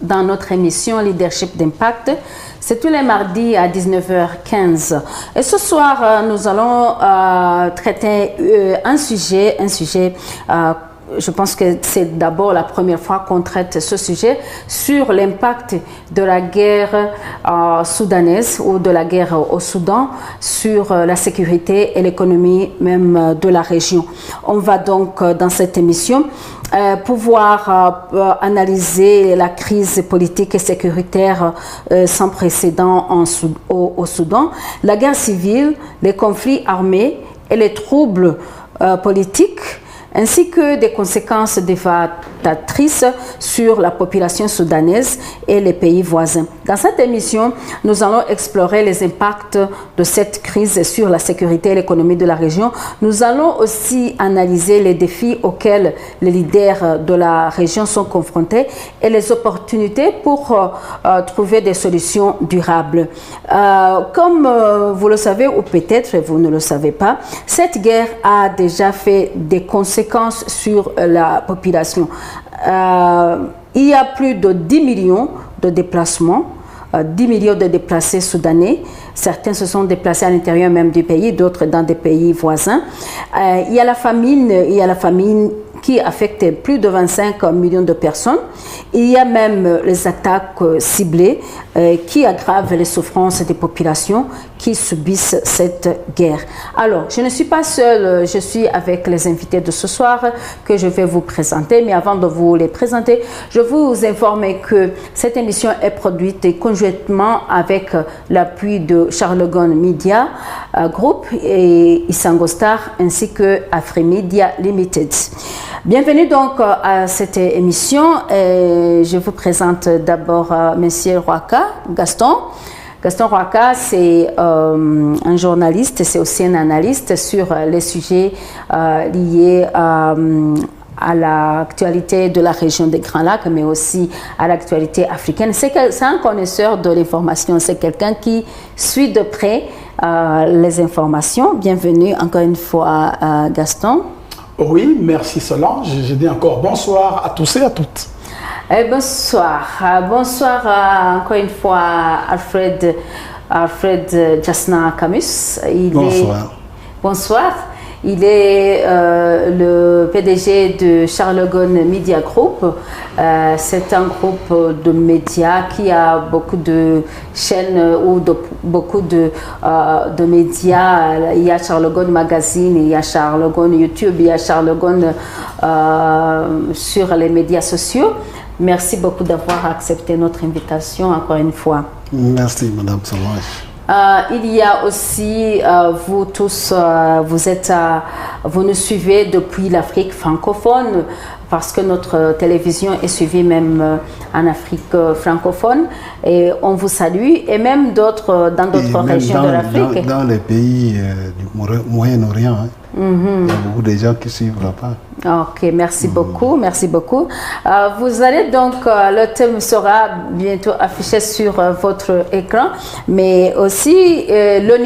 dans notre émission Leadership d'impact. C'est tous les mardis à 19h15. Et ce soir, nous allons traiter un sujet je pense que c'est d'abord la première fois qu'on traite ce sujet sur l'impact de la guerre soudanaise ou de la guerre au Soudan sur la sécurité et l'économie même de la région. On va donc dans cette émission pouvoir analyser la crise politique et sécuritaire sans précédent au Soudan, la guerre civile, les conflits armés et les troubles politiques, ainsi que des conséquences dévastatrices sur la population soudanaise et les pays voisins. Dans cette émission, nous allons explorer les impacts de cette crise sur la sécurité et l'économie de la région. Nous allons aussi analyser les défis auxquels les leaders de la région sont confrontés et les opportunités pour trouver des solutions durables. Comme vous le savez, ou peut-être vous ne le savez pas, cette guerre a déjà fait des conséquences sur la population. Il y a plus de 10 millions de déplacements, 10 millions de déplacés soudanais. Certains se sont déplacés à l'intérieur même du pays, d'autres dans des pays voisins. Il y a la famine qui affecte plus de 25 millions de personnes. Il y a même les attaques ciblées qui aggravent les souffrances des populations qui subissent cette guerre. Alors, je ne suis pas seule, je suis avec les invités de ce soir que je vais vous présenter. Mais avant de vous les présenter, je vous informe que cette émission est produite conjointement avec l'appui de Charlegon Media Group et Isango Star ainsi que Afrimedia Limited. Bienvenue donc à cette émission. Je vous présente d'abord Monsieur Rwaka, Gaston. Gaston Rwaka, c'est un journaliste, c'est aussi un analyste sur les sujets liés à l'actualité de la région des Grands Lacs, mais aussi à l'actualité africaine. C'est un connaisseur de l'information, c'est quelqu'un qui suit de près les informations. Bienvenue encore une fois, Gaston. Oui, merci Solange. Je dis encore bonsoir à tous et à toutes. Bonsoir. Bonsoir encore une fois Alfred Jasna Camus. Bonsoir. Bonsoir. Il est le PDG de Charlegon Media Group. C'est un groupe de médias qui a beaucoup de chaînes ou beaucoup de médias. Il y a Charlegon Magazine, il y a Charlegon YouTube, il y a Charlegon sur les médias sociaux. Merci beaucoup d'avoir accepté notre invitation encore une fois. Merci Madame Solange. Il y a aussi, vous tous, vous nous suivez depuis l'Afrique francophone parce que notre télévision est suivie même en Afrique francophone et on vous salue et même dans d'autres régions de l'Afrique. Dans les pays du Moyen-Orient, hein. Il y a beaucoup de gens qui suivent là-bas. Ok, merci beaucoup, merci beaucoup. Vous allez donc, le thème sera bientôt affiché sur votre écran, mais aussi le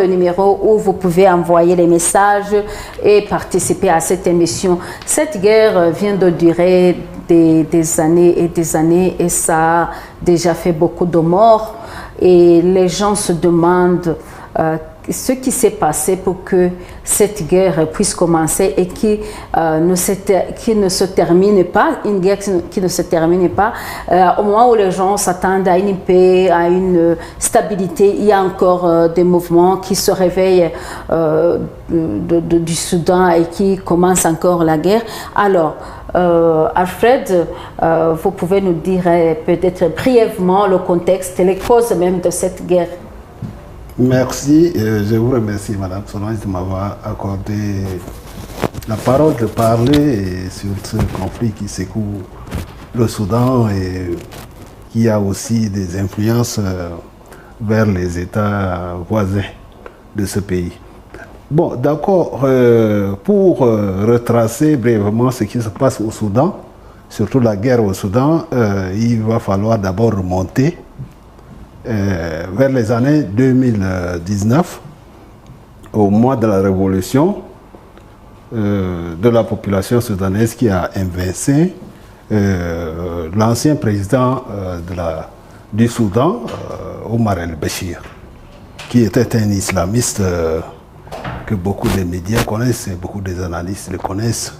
numéro où vous pouvez envoyer les messages et participer à cette émission. Cette guerre vient de durer des années et des années et ça a déjà fait beaucoup de morts et les gens se demandent ce qui s'est passé pour que cette guerre puisse commencer et qui ne se termine pas, une guerre qui ne se termine pas. Au moment où les gens s'attendent à une paix, à une stabilité, il y a encore des mouvements qui se réveillent du Soudan et qui commencent encore la guerre. Alors, Alfred, vous pouvez nous dire peut-être brièvement le contexte et les causes même de cette guerre? Merci, je vous remercie Madame Solange de m'avoir accordé la parole de parler sur ce conflit qui secoue le Soudan et qui a aussi des influences vers les États voisins de ce pays. Bon, d'accord, pour retracer brièvement ce qui se passe au Soudan, surtout la guerre au Soudan, il va falloir d'abord remonter vers les années 2019, au mois de la révolution de la population soudanaise qui a invincé l'ancien président du Soudan, Omar el-Béchir, qui était un islamiste que beaucoup de médias connaissent et beaucoup des analystes le connaissent.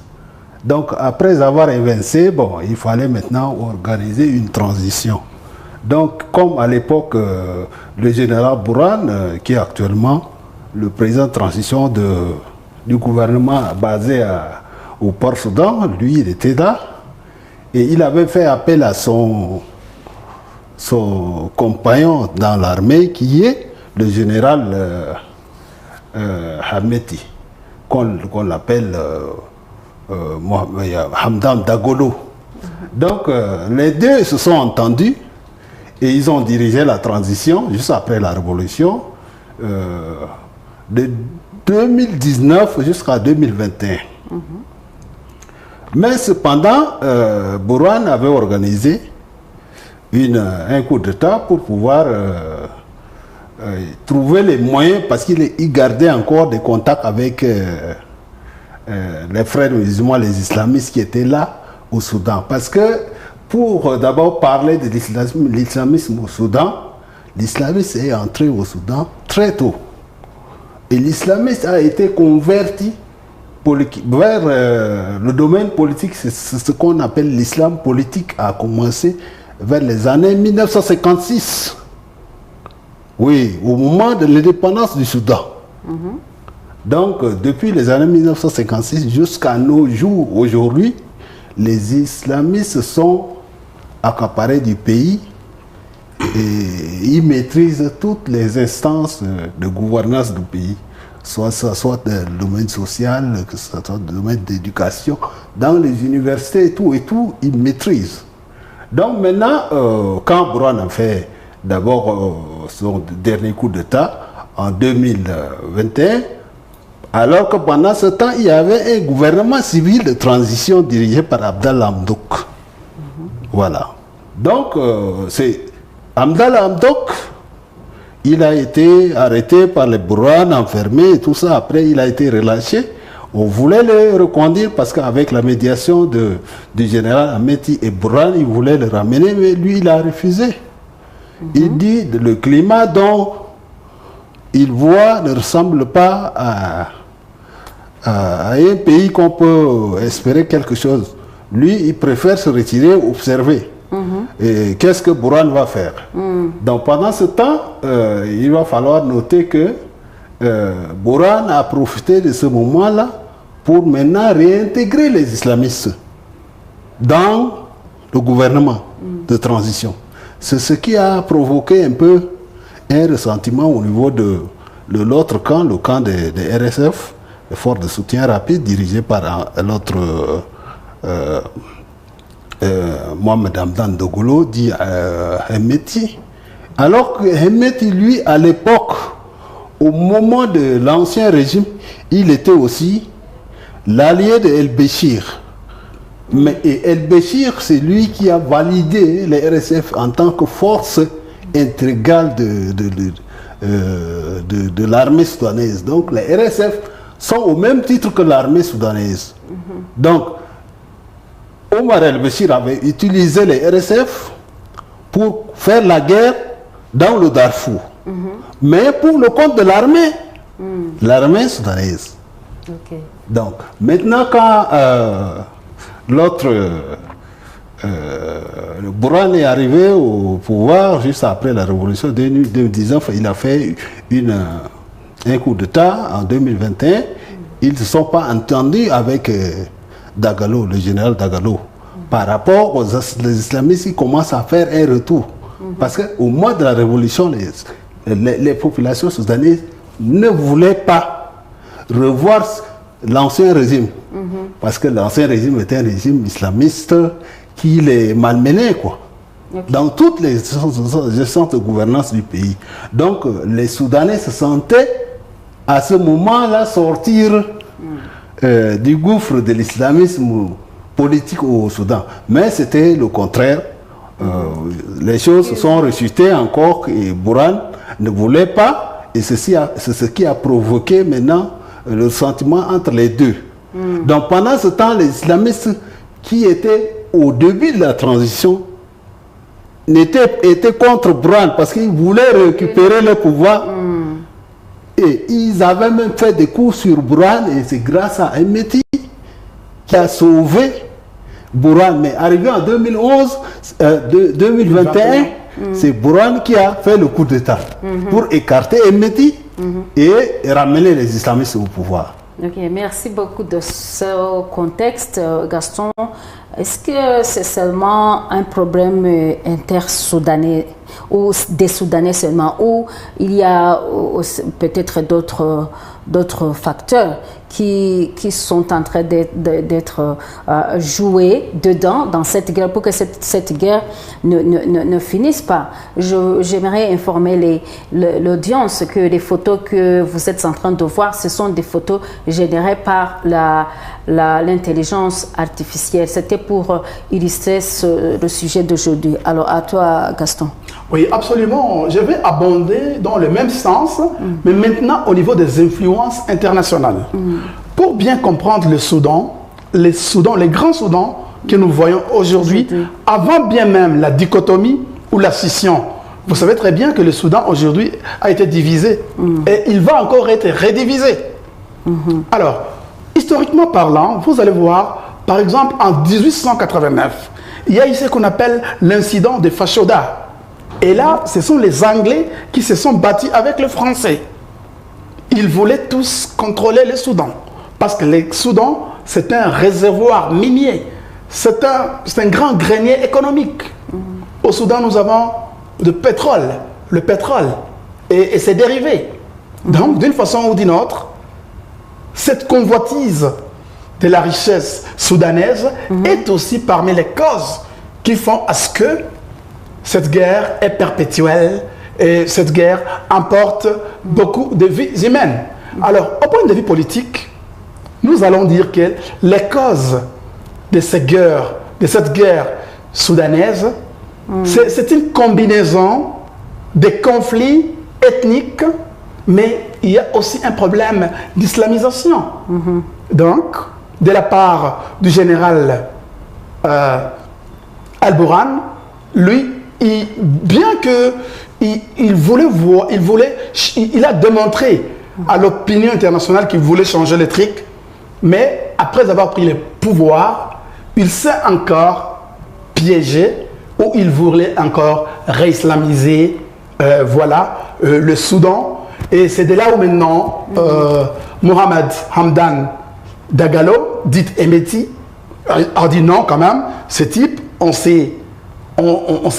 Donc, après avoir évincé, bon, il fallait maintenant organiser une transition. Donc, comme à l'époque, le général Bourhan, qui est actuellement le président de transition du gouvernement basé au Port-Soudan, lui, il était là. Et il avait fait appel à son compagnon dans l'armée, qui est le général Hameti, qu'on l'appelle Hamdan Dagolo. Donc, les deux se sont entendus et ils ont dirigé la transition juste après la révolution de 2019 jusqu'à 2021. Mais cependant, Bourhan avait organisé un coup d'État pour pouvoir trouver les moyens, parce qu'il gardait encore des contacts avec les frères musulmans, les islamistes qui étaient là au Soudan. Parce que pour d'abord parler de l'islamisme au Soudan, l'islamisme est entré au Soudan très tôt. Et l'islamisme a été converti vers le domaine politique. C'est ce qu'on appelle l'islam politique, a commencé vers les années 1956. Oui, au moment de l'indépendance du Soudan. Donc, depuis les années 1956 jusqu'à nos jours, aujourd'hui, les islamistes sont accaparés du pays et ils maîtrisent toutes les instances de gouvernance du pays, soit dans le domaine social, que ce soit dans le domaine d'éducation, dans les universités et tout, ils maîtrisent. Donc maintenant, quand Bourhan a fait d'abord son dernier coup d'État en 2021, alors que pendant ce temps, il y avait un gouvernement civil de transition dirigé par Abdallah Hamdok. Voilà. Donc, c'est Abdallah Hamdok, il a été arrêté par les Bourhan, enfermé et tout ça. Après, il a été relâché. On voulait le reconduire parce qu'avec la médiation du général Hameti et Bourhan, il voulait le ramener, mais lui, il a refusé. Il dit que le climat dont il voit ne ressemble pas à un pays qu'on peut espérer quelque chose. Lui, il préfère se retirer, observer. Et qu'est-ce que Bourhan va faire? Donc pendant ce temps, il va falloir noter que Bourhan a profité de ce moment-là pour maintenant réintégrer les islamistes dans le gouvernement de transition. C'est ce qui a provoqué un peu un ressentiment au niveau de l'autre camp, le camp des RSF, les forces de soutien rapide dirigées par l'autre Mohamed Hamdan Dagolo, dit Hemeti. Alors que Hemeti, lui, à l'époque, au moment de l'ancien régime, il était aussi l'allié de El-Béchir. Mais El-Béchir, c'est lui qui a validé les RSF en tant que force intégrale de l'armée soudanaise. Donc les RSF sont au même titre que l'armée soudanaise. Donc Omar el-Béchir avait utilisé les RSF pour faire la guerre dans le Darfour. Mais pour le compte de l'armée, l'armée soudanaise. Donc maintenant quand l'autre Bourhan est arrivé au pouvoir juste après la révolution de 2019, il a fait un coup d'État en 2021. Ils ne se sont pas entendus avec Dagalo, le général Dagalo, par rapport aux islamistes qui commencent à faire un retour. Parce qu'au moment de la révolution, les populations soudanaises ne voulaient pas revoir l'ancien régime. Parce que l'ancien régime était un régime islamiste qui les malmenait, quoi. Dans toutes les gestions de gouvernance du pays. Donc les Soudanais se sentaient à ce moment-là sortir du gouffre de l'islamisme politique au Soudan. Mais c'était le contraire. Les choses se sont rechutées encore et Bourhan ne voulait pas. Et c'est ce qui a provoqué maintenant le sentiment entre les deux. Donc pendant ce temps, les islamistes qui étaient au début de la transition, étaient contre Bourhan parce qu'ils voulaient récupérer le pouvoir. Et ils avaient même fait des coups sur Bourhan et c'est grâce à Hemeti qui a sauvé Bourhan. Mais arrivé en 2021, c'est Bourhan qui a fait le coup d'État pour écarter Hemeti et ramener les islamistes au pouvoir. Ok, merci beaucoup de ce contexte, Gaston. Est-ce que c'est seulement un problème inter-soudanais ou des Soudanais seulement, ou il y a peut-être d'autres facteurs qui sont en train d'être joués dedans, dans cette guerre, pour que cette guerre ne finisse pas? J'aimerais informer l'audience que les photos que vous êtes en train de voir, ce sont des photos générées par l'intelligence artificielle. C'était pour illustrer le sujet d'aujourd'hui. Alors, à toi, Gaston. Oui, absolument. Je vais abonder dans le même sens, mais maintenant au niveau des influences internationales. Pour bien comprendre le Soudan, les grands Soudans que nous voyons aujourd'hui, avant bien même la dichotomie ou la scission, vous savez très bien que le Soudan aujourd'hui a été divisé et il va encore être redivisé. Alors, historiquement parlant, vous allez voir, par exemple, en 1889, il y a ici ce qu'on appelle l'incident de Fashoda. Et là, ce sont les Anglais qui se sont battus avec les Français. Ils voulaient tous contrôler le Soudan. Parce que le Soudan, c'est un réservoir minier. C'est un grand grenier économique. Au Soudan, nous avons le pétrole et ses dérivés. Donc, d'une façon ou d'une autre, cette convoitise de la richesse soudanaise est aussi parmi les causes qui font à ce que cette guerre est perpétuelle et cette guerre emporte beaucoup de vies humaines. Alors, au point de vue politique, nous allons dire que les causes de cette guerre soudanaise, c'est une combinaison de conflits ethniques, mais il y a aussi un problème d'islamisation. Donc, de la part du général Al-Bourhan, lui, bien que il a démontré à l'opinion internationale qu'il voulait changer le truc, mais après avoir pris le pouvoir, il s'est encore piégé ou il voulait encore réislamiser le Soudan. Et c'est de là où maintenant Mohamed Hamdan Dagalo, dit Hemeti, a dit non quand même, ce type, on s'est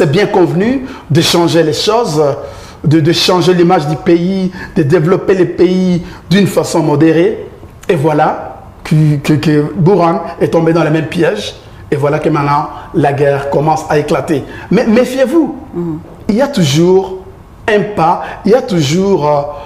bien convenu de changer les choses, de changer l'image du pays, de développer le pays d'une façon modérée. Et voilà que Bourhan est tombé dans le même piège. Et voilà que maintenant, la guerre commence à éclater. Mais méfiez-vous, il y a toujours un pas, il y a toujours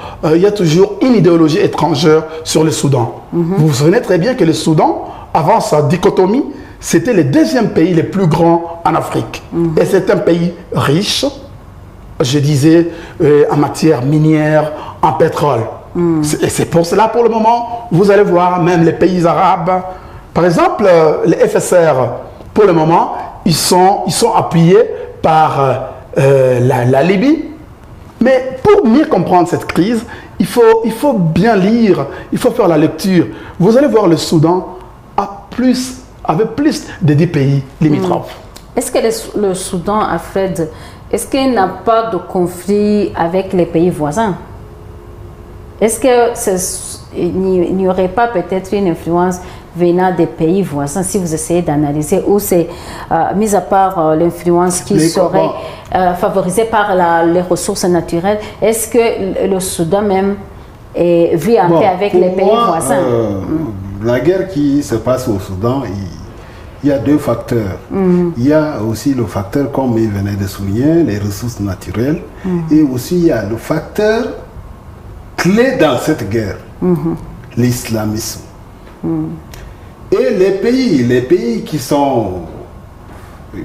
une idéologie étrangère sur le Soudan. Vous vous souvenez très bien que le Soudan, avant sa dichotomie, c'était le deuxième pays le plus grand en Afrique. Et c'est un pays riche, je disais, en matière minière, en pétrole. Et c'est pour cela, pour le moment, vous allez voir, même les pays arabes, par exemple, les FSR, pour le moment, ils sont appuyés par la Libye. Mais pour mieux comprendre cette crise, il faut bien lire, il faut faire la lecture. Vous allez voir, le Soudan avait plus de 10 pays limitrophes. Est-ce que le Soudan, Alfred, est-ce qu'il n'a pas de conflit avec les pays voisins? Est-ce qu'il n'y aurait pas peut-être une influence venant des pays voisins, si vous essayez d'analyser, ou c'est mis à part l'influence qui serait favorisée par les ressources naturelles, est-ce que le Soudan même est vu en paix avec les pays voisins? La guerre qui se passe au Soudan, il y a deux facteurs. Il y a aussi le facteur, comme il venait de souligner, les ressources naturelles, et aussi il y a le facteur clé dans cette guerre, l'islamisme. Et les pays qui sont,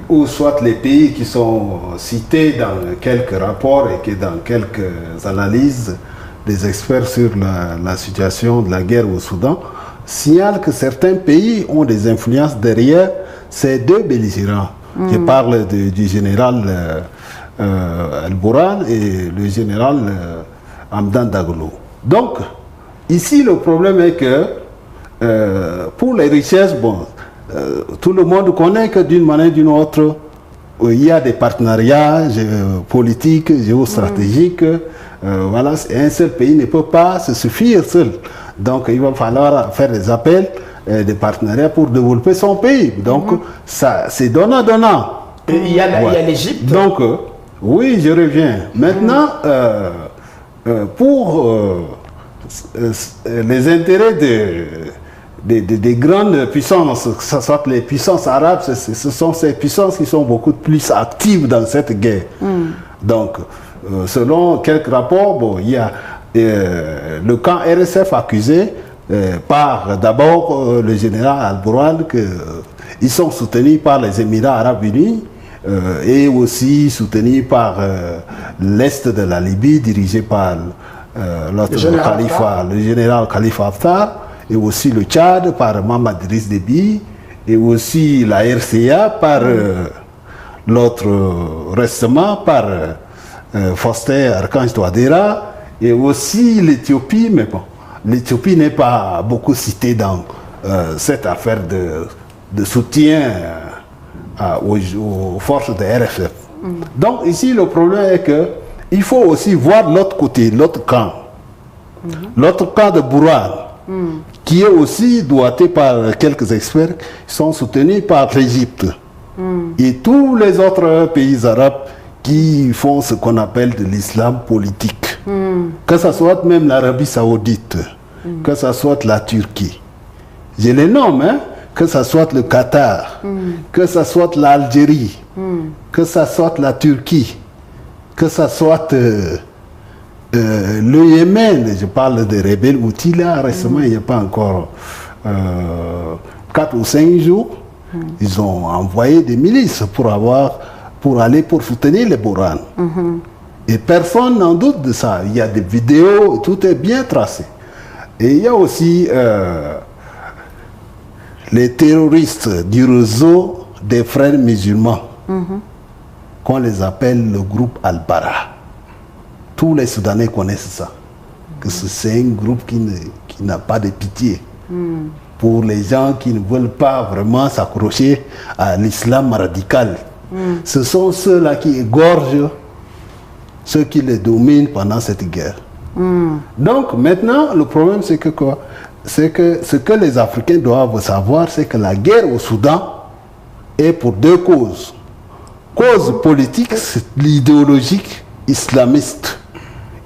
ou soit les pays qui sont cités dans quelques rapports et que dans quelques analyses des experts sur la situation de la guerre au Soudan, signalent que certains pays ont des influences derrière c'est deux belligérants. Je parle du général Al-Bourhan et le général Hamdan Dagalo. Donc, ici, le problème est que pour les richesses, bon, tout le monde connaît que d'une manière ou d'une autre, il y a des partenariats politiques, géostratégiques. Voilà, un seul pays ne peut pas se suffire seul. Donc, il va falloir faire des appels, des partenariats pour développer son pays. Donc, ça, c'est donnant-donnant. Et il y a l'Égypte. Donc, oui, je reviens. Maintenant, pour les intérêts des grandes puissances, que ce soit les puissances arabes, ce sont ces puissances qui sont beaucoup plus actives dans cette guerre. Donc, selon quelques rapports, bon, il y a le camp RSF accusé par d'abord le général Al-Bourhan qu'ils sont soutenus par les Émirats arabes unis et aussi soutenus par l'Est de la Libye dirigé par le général Khalifa Haftar, et aussi le Tchad par Mamad Idriss Déby, et aussi la RCA par l'autre récemment par Faustin Archange Touadéra, et aussi l'Éthiopie, mais bon, l'Éthiopie n'est pas beaucoup citée dans cette affaire de soutien aux forces de RSF. Donc ici le problème est que il faut aussi voir l'autre côté, l'autre camp. L'autre camp de Bourhan, qui est aussi doigté par quelques experts, sont soutenus par l'Égypte. Et tous les autres pays arabes qui font ce qu'on appelle de l'islam politique. Que ce soit même l'Arabie Saoudite, que ce soit la Turquie. Je les nomme, hein, que ce soit le Qatar, que ce soit l'Algérie, que ce soit la Turquie, que ce soit le Yémen. Je parle des rebelles Houthis là, récemment, il n'y a pas encore 4 ou 5 jours, ils ont envoyé des milices pour aller soutenir les Bourhan. Et personne n'en doute de ça. Il y a des vidéos, tout est bien tracé. Et il y a aussi les terroristes du réseau des frères musulmans, qu'on les appelle le groupe Al-Bara. Tous les Soudanais connaissent ça. Que c'est un groupe qui n'a pas de pitié. Pour les gens qui ne veulent pas vraiment s'accrocher à l'islam radical. Ce sont ceux-là qui égorgent ceux qui les dominent pendant cette guerre. Donc maintenant, le problème c'est que quoi? C'est que ce que les Africains doivent savoir, c'est que la guerre au Soudan est pour deux causes. Cause politique, c'est l'idéologique islamiste,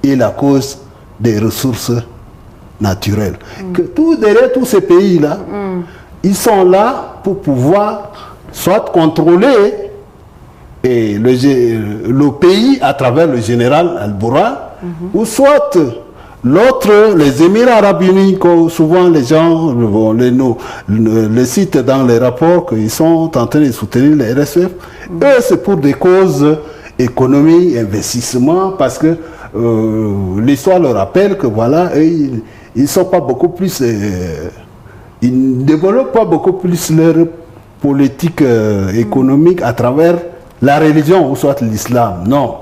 et la cause des ressources naturelles. Que derrière tous ces pays-là, ils sont là pour pouvoir soit contrôler et le pays à travers le général Al-Bourhan, ou soit l'autre, les Émirats arabes unis, que souvent les gens les citent dans les rapports qu'ils sont en train de soutenir les RSF. Eux, c'est pour des causes économiques, investissement, parce que l'histoire leur rappelle que voilà, eux, ils sont pas beaucoup plus, ils ne développent pas beaucoup plus leur politique économique à travers la religion ou soit l'islam. Non.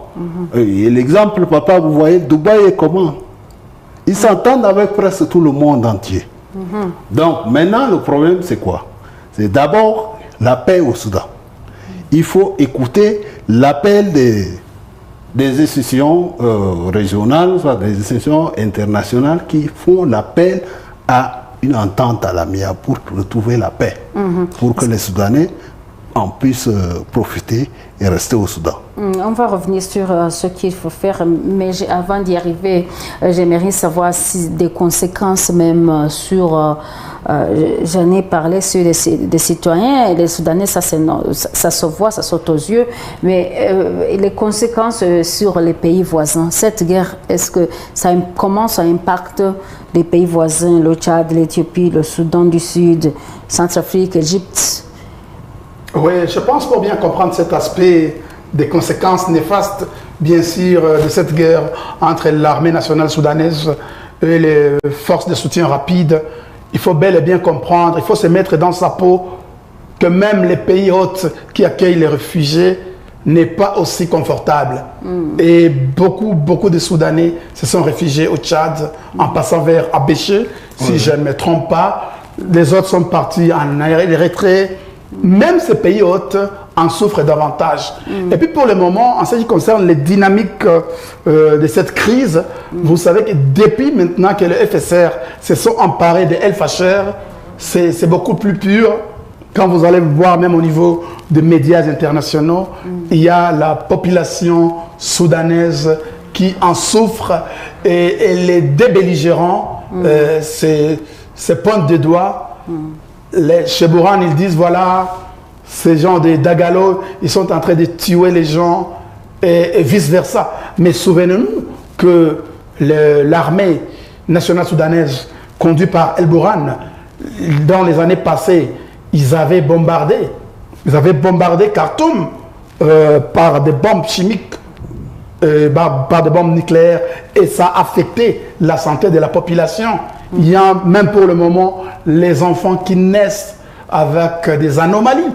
Et l'exemple, papa, vous voyez, Dubaï est comment? Ils s'entendent avec presque tout le monde entier. Donc maintenant, le problème, c'est quoi? C'est d'abord la paix au Soudan. Il faut écouter l'appel des institutions régionales, soit des institutions internationales qui font l'appel à une entente à l'amiable pour retrouver la paix, pour que les Soudanais en puissent profiter et rester au Soudan. On va revenir sur ce qu'il faut faire, mais avant d'y arriver, j'aimerais savoir si des conséquences même sur, j'en ai parlé sur des citoyens, et les Soudanais, ça se voit, ça saute aux yeux, mais les conséquences sur les pays voisins, cette guerre, comment ça impacte les pays voisins, le Tchad, l'Éthiopie, le Soudan du Sud, Centrafrique, Égypte? Oui, je pense pour bien comprendre cet aspect des conséquences néfastes, bien sûr, de cette guerre entre l'armée nationale soudanaise et les forces de soutien rapide, il faut bel et bien comprendre, il faut se mettre dans sa peau que même les pays hôtes qui accueillent les réfugiés n'est pas aussi confortable. Et beaucoup de Soudanais se sont réfugiés au Tchad en passant vers Abéché, si je ne me trompe pas. Les autres sont partis en Érythrée. Même ces pays hôtes en souffrent davantage. Et puis pour le moment, en ce qui concerne les dynamiques de cette crise, vous savez que depuis maintenant que le FSR se sont emparés de El Fasher, c'est beaucoup plus pur. Quand vous allez voir même au niveau des médias internationaux, il y a la population soudanaise qui en souffre et les débelligérants se pointent des doigts. Les Chebouran, ils disent voilà, ces gens de Dagalo, ils sont en train de tuer les gens et vice-versa. Mais souvenez-nous que l'armée nationale soudanaise conduite par El Bourhan, dans les années passées, ils avaient bombardé Khartoum par des bombes chimiques, par des bombes nucléaires, et ça a affecté la santé de la population. Il y a même pour le moment les enfants qui naissent avec des anomalies.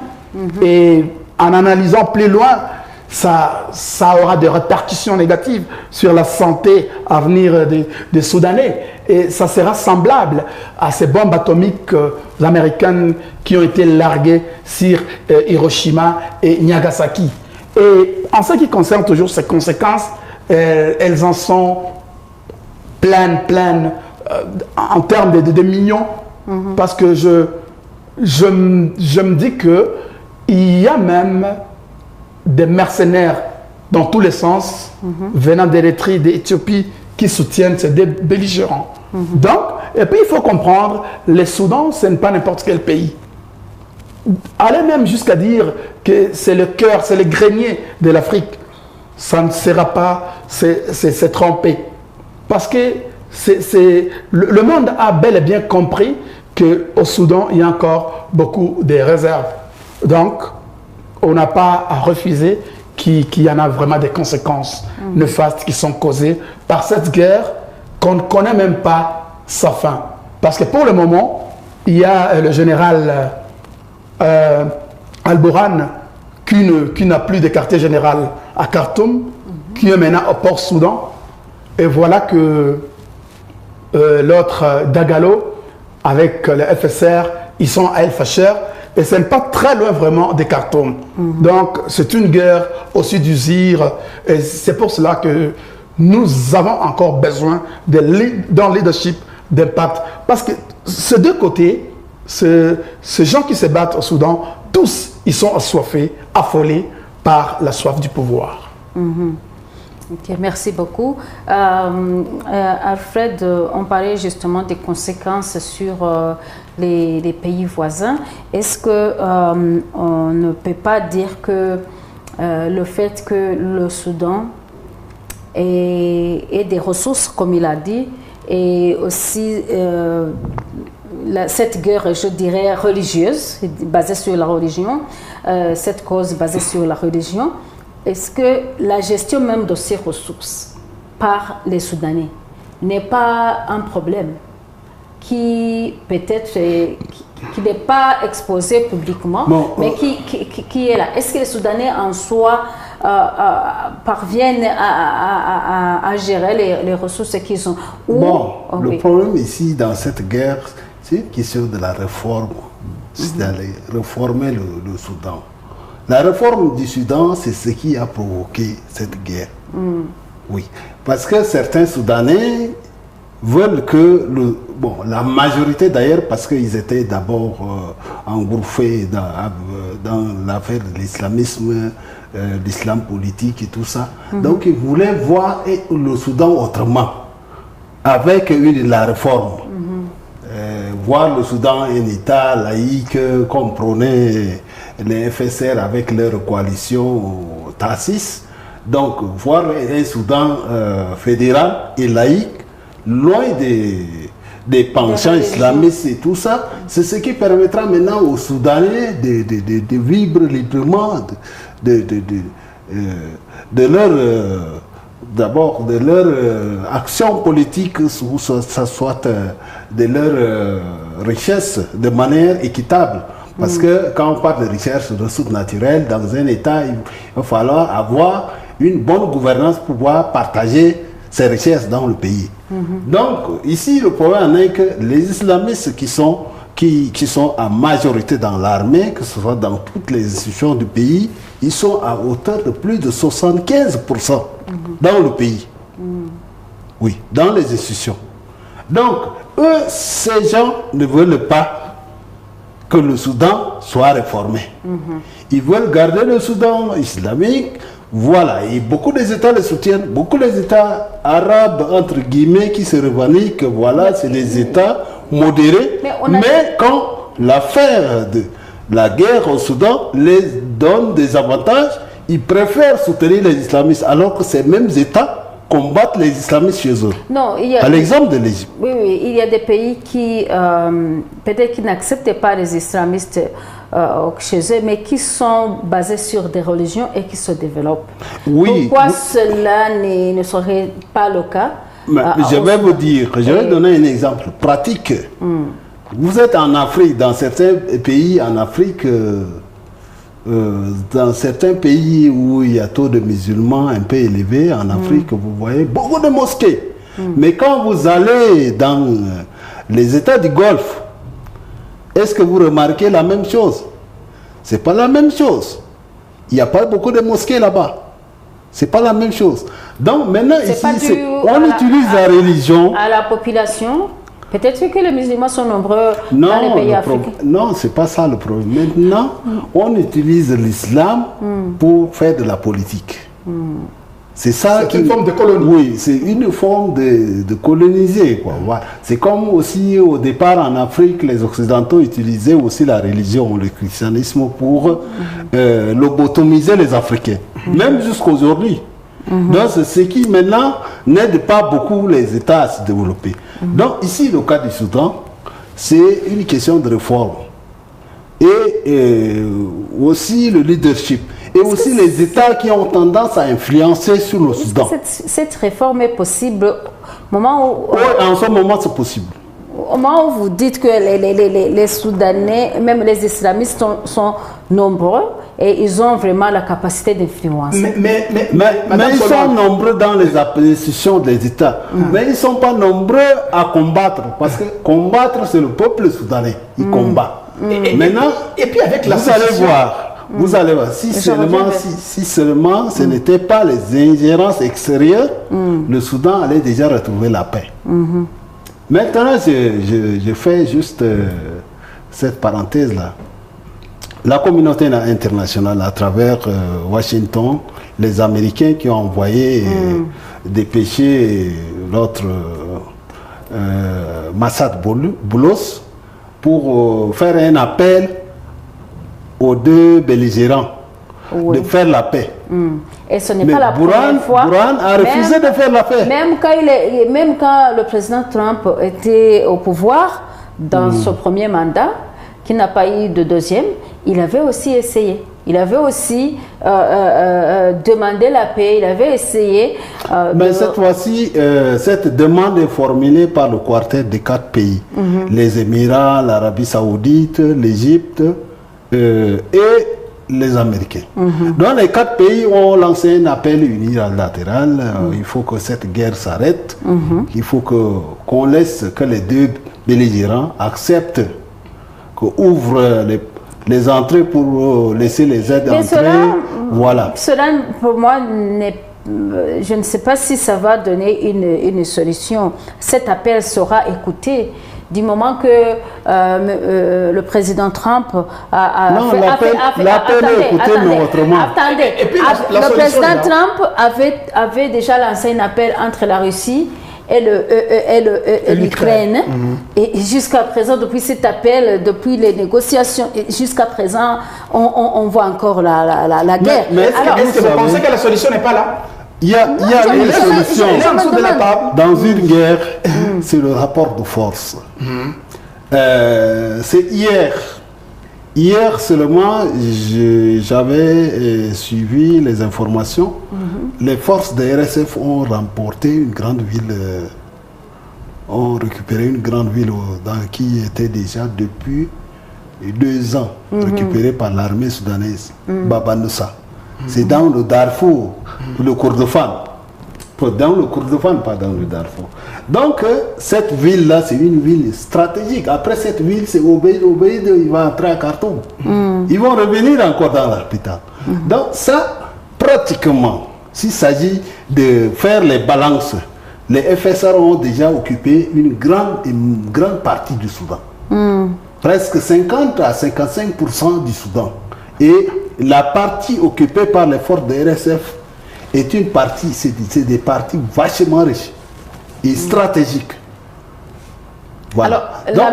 Et en analysant plus loin, ça aura des répercussions négatives sur la santé à venir des Soudanais. Et ça sera semblable à ces bombes atomiques américaines qui ont été larguées sur Hiroshima et Nagasaki. Et en ce qui concerne toujours ces conséquences, elles en sont pleines en termes de millions. Parce que je me dis qu'il y a même des mercenaires dans tous les sens, venant d'Érythrée, d'Éthiopie, qui soutiennent ces belligérants. Donc, et puis il faut comprendre, le Soudan, ce n'est pas n'importe quel pays. Aller même jusqu'à dire que c'est le cœur, c'est le grenier de l'Afrique, ça ne sera pas, c'est trompé. Parce que le monde a bel et bien compris qu'au Soudan, il y a encore beaucoup de réserves. Donc, on n'a pas à refuser qu'il y en a vraiment des conséquences néfastes qui sont causées par cette guerre qu'on ne connaît même pas sa fin. Parce que pour le moment, il y a le général Al Bourhan qui n'a plus de quartier général à Khartoum, qui est maintenant au port Soudan. Et voilà que l'autre Dagalo, avec le FSR, ils sont à El Fasher. Et ce n'est pas très loin vraiment de Khartoum. Donc c'est une guerre aussi d'usure. Et c'est pour cela que nous avons encore besoin d'un leadership d'impact. Parce que ces deux côtés, ces gens qui se battent au Soudan, tous, ils sont assoiffés, affolés par la soif du pouvoir. Ok, merci beaucoup. Alfred, on parlait justement des conséquences sur les pays voisins. Est-ce qu'on ne peut pas dire que le fait que le Soudan ait des ressources, comme il a dit, et aussi cette guerre, je dirais, religieuse, basée sur la religion, cette cause basée sur la religion, est-ce que la gestion même de ces ressources par les Soudanais n'est pas un problème qui peut-être qui n'est pas exposé publiquement, mais qui est là? Est-ce que les Soudanais en soi parviennent à gérer les ressources qu'ils ont? Le problème ici dans cette guerre, c'est une question de la réforme. C'est d'aller réformer le Soudan. La réforme du Soudan, c'est ce qui a provoqué cette guerre. Oui, parce que certains Soudanais veulent que la majorité d'ailleurs, parce qu'ils étaient d'abord engouffrés dans l'affaire de l'islamisme, l'islam politique et tout ça. Donc ils voulaient voir le Soudan autrement, avec la réforme. Voir le Soudan un État laïque, comme prônait les FSR avec leur coalition Tassis. Donc, voir un Soudan fédéral et laïque, loin des penchants islamistes et tout ça, c'est ce qui permettra maintenant aux Soudanais de vivre librement de leur d'abord de leur action politique, ou ça soit de leur richesse de manière équitable. Parce que quand on parle de recherche de ressources naturelles, dans un État, il va falloir avoir une bonne gouvernance pour pouvoir partager ces richesses dans le pays. Donc, ici, le problème est que les islamistes qui sont en majorité dans l'armée, que ce soit dans toutes les institutions du pays, ils sont à hauteur de plus de 75% dans le pays. Oui, dans les institutions. Donc, eux, ces gens ne veulent pas que le Soudan soit réformé. Ils veulent garder le Soudan islamique. Voilà, et beaucoup des États le soutiennent, beaucoup des États arabes, entre guillemets, qui se revendiquent, voilà, c'est les États modérés. Mais quand l'affaire de la guerre au Soudan les donne des avantages, ils préfèrent soutenir les islamistes, alors que ces mêmes États combattent les islamistes chez eux. Non, à l'exemple de l'Égypte. Oui, oui, il y a des pays qui, peut-être qui n'acceptent pas les islamistes chez eux, mais qui sont basés sur des religions et qui se développent. Oui. Pourquoi cela ne serait pas le cas? Je vais vous dire, je vais donner un exemple pratique. Vous êtes en Afrique, dans certains pays en Afrique, dans certains pays où il y a taux de musulmans un peu élevé, en Afrique, vous voyez beaucoup de mosquées. Mais quand vous allez dans les États du Golfe, est-ce que vous remarquez la même chose? C'est pas la même chose. Il n'y a pas beaucoup de mosquées là-bas. C'est pas la même chose. Donc maintenant, ici, on utilise la religion. À la population. Peut-être que les musulmans sont nombreux dans les pays africains. Non, c'est pas ça le problème. Maintenant, on utilise l'islam pour faire de la politique. C'est ça. C'est une forme de colonie. Oui, c'est une forme de coloniser, quoi. Voilà. C'est comme aussi au départ en Afrique, les Occidentaux utilisaient aussi la religion, le christianisme pour lobotomiser les Africains, même jusqu'aujourd'hui. Donc, c'est ce qui maintenant n'aide pas beaucoup les États à se développer. Donc, ici, le cas du Soudan, c'est une question de réforme. Et aussi le leadership. Et aussi les États qui ont tendance à influencer sur le Soudan. Cette réforme est possible au moment où... Oui, en ce moment, c'est possible. Au moment où vous dites que les Soudanais, même les islamistes sont nombreux et ils ont vraiment la capacité d'influence. Mais ils sont nombreux dans les institutions des États. Mais ils ne sont pas nombreux à combattre. Parce que combattre, c'est le peuple soudanais. Il combat. Maintenant, et puis avec la vous allez voir. Vous allez voir, si seulement ce n'était pas les ingérences extérieures, le Soudan allait déjà retrouver la paix. Maintenant, je fais juste cette parenthèse-là. La communauté internationale, à travers Washington, les Américains qui ont envoyé dépêcher l'autre Massad Boulos pour faire un appel aux deux belligérants de faire la paix. Et ce n'est pas la première fois. Bourhan a refusé de faire la paix. Même quand le président Trump était au pouvoir, dans son premier mandat, qui n'a pas eu de deuxième, il avait aussi essayé. Il avait aussi demandé la paix, il avait essayé... Mais cette fois-ci, cette demande est formulée par le quartet des 4 pays. Les Émirats, l'Arabie Saoudite, l'Égypte et les Américains. Donc les 4 pays ont lancé un appel unilatéral. Il faut que cette guerre s'arrête. Il faut qu'on laisse que les deux belligérants acceptent qu'ouvrent les entrées pour laisser les aides entrer. Voilà. Cela, pour moi, je ne sais pas si ça va donner une solution. Cet appel sera écouté. Du moment que le président Trump l'appel est écouté, mais autrement. Attendez, le président Trump avait déjà lancé un appel entre la Russie et l'Ukraine. Et jusqu'à présent, depuis cet appel, depuis les négociations, jusqu'à présent, on voit encore la guerre. Mais est-ce que vous pensez que la solution n'est pas là? Il y a une solution dans une guerre, c'est le rapport de force. C'est hier seulement, j'avais suivi les informations. Les forces de RSF ont remporté une grande ville, ont récupéré une grande ville qui était déjà depuis 2 ans récupéré par l'armée soudanaise, Baba Noussa. C'est dans le Darfour, le Kordofan. Dans le Kordofan, pas dans le Darfour. Donc, cette ville-là, c'est une ville stratégique. Après cette ville, c'est Obeid, il va entrer à Khartoum. Ils vont revenir encore dans l'hôpital. Donc, ça, pratiquement, s'il s'agit de faire les balances, les FSR ont déjà occupé une grande partie du Soudan. Presque 50 à 55% du Soudan. Et la partie occupée par les forces de RSF est une partie, c'est des parties vachement riches et stratégiques. Voilà. Alors,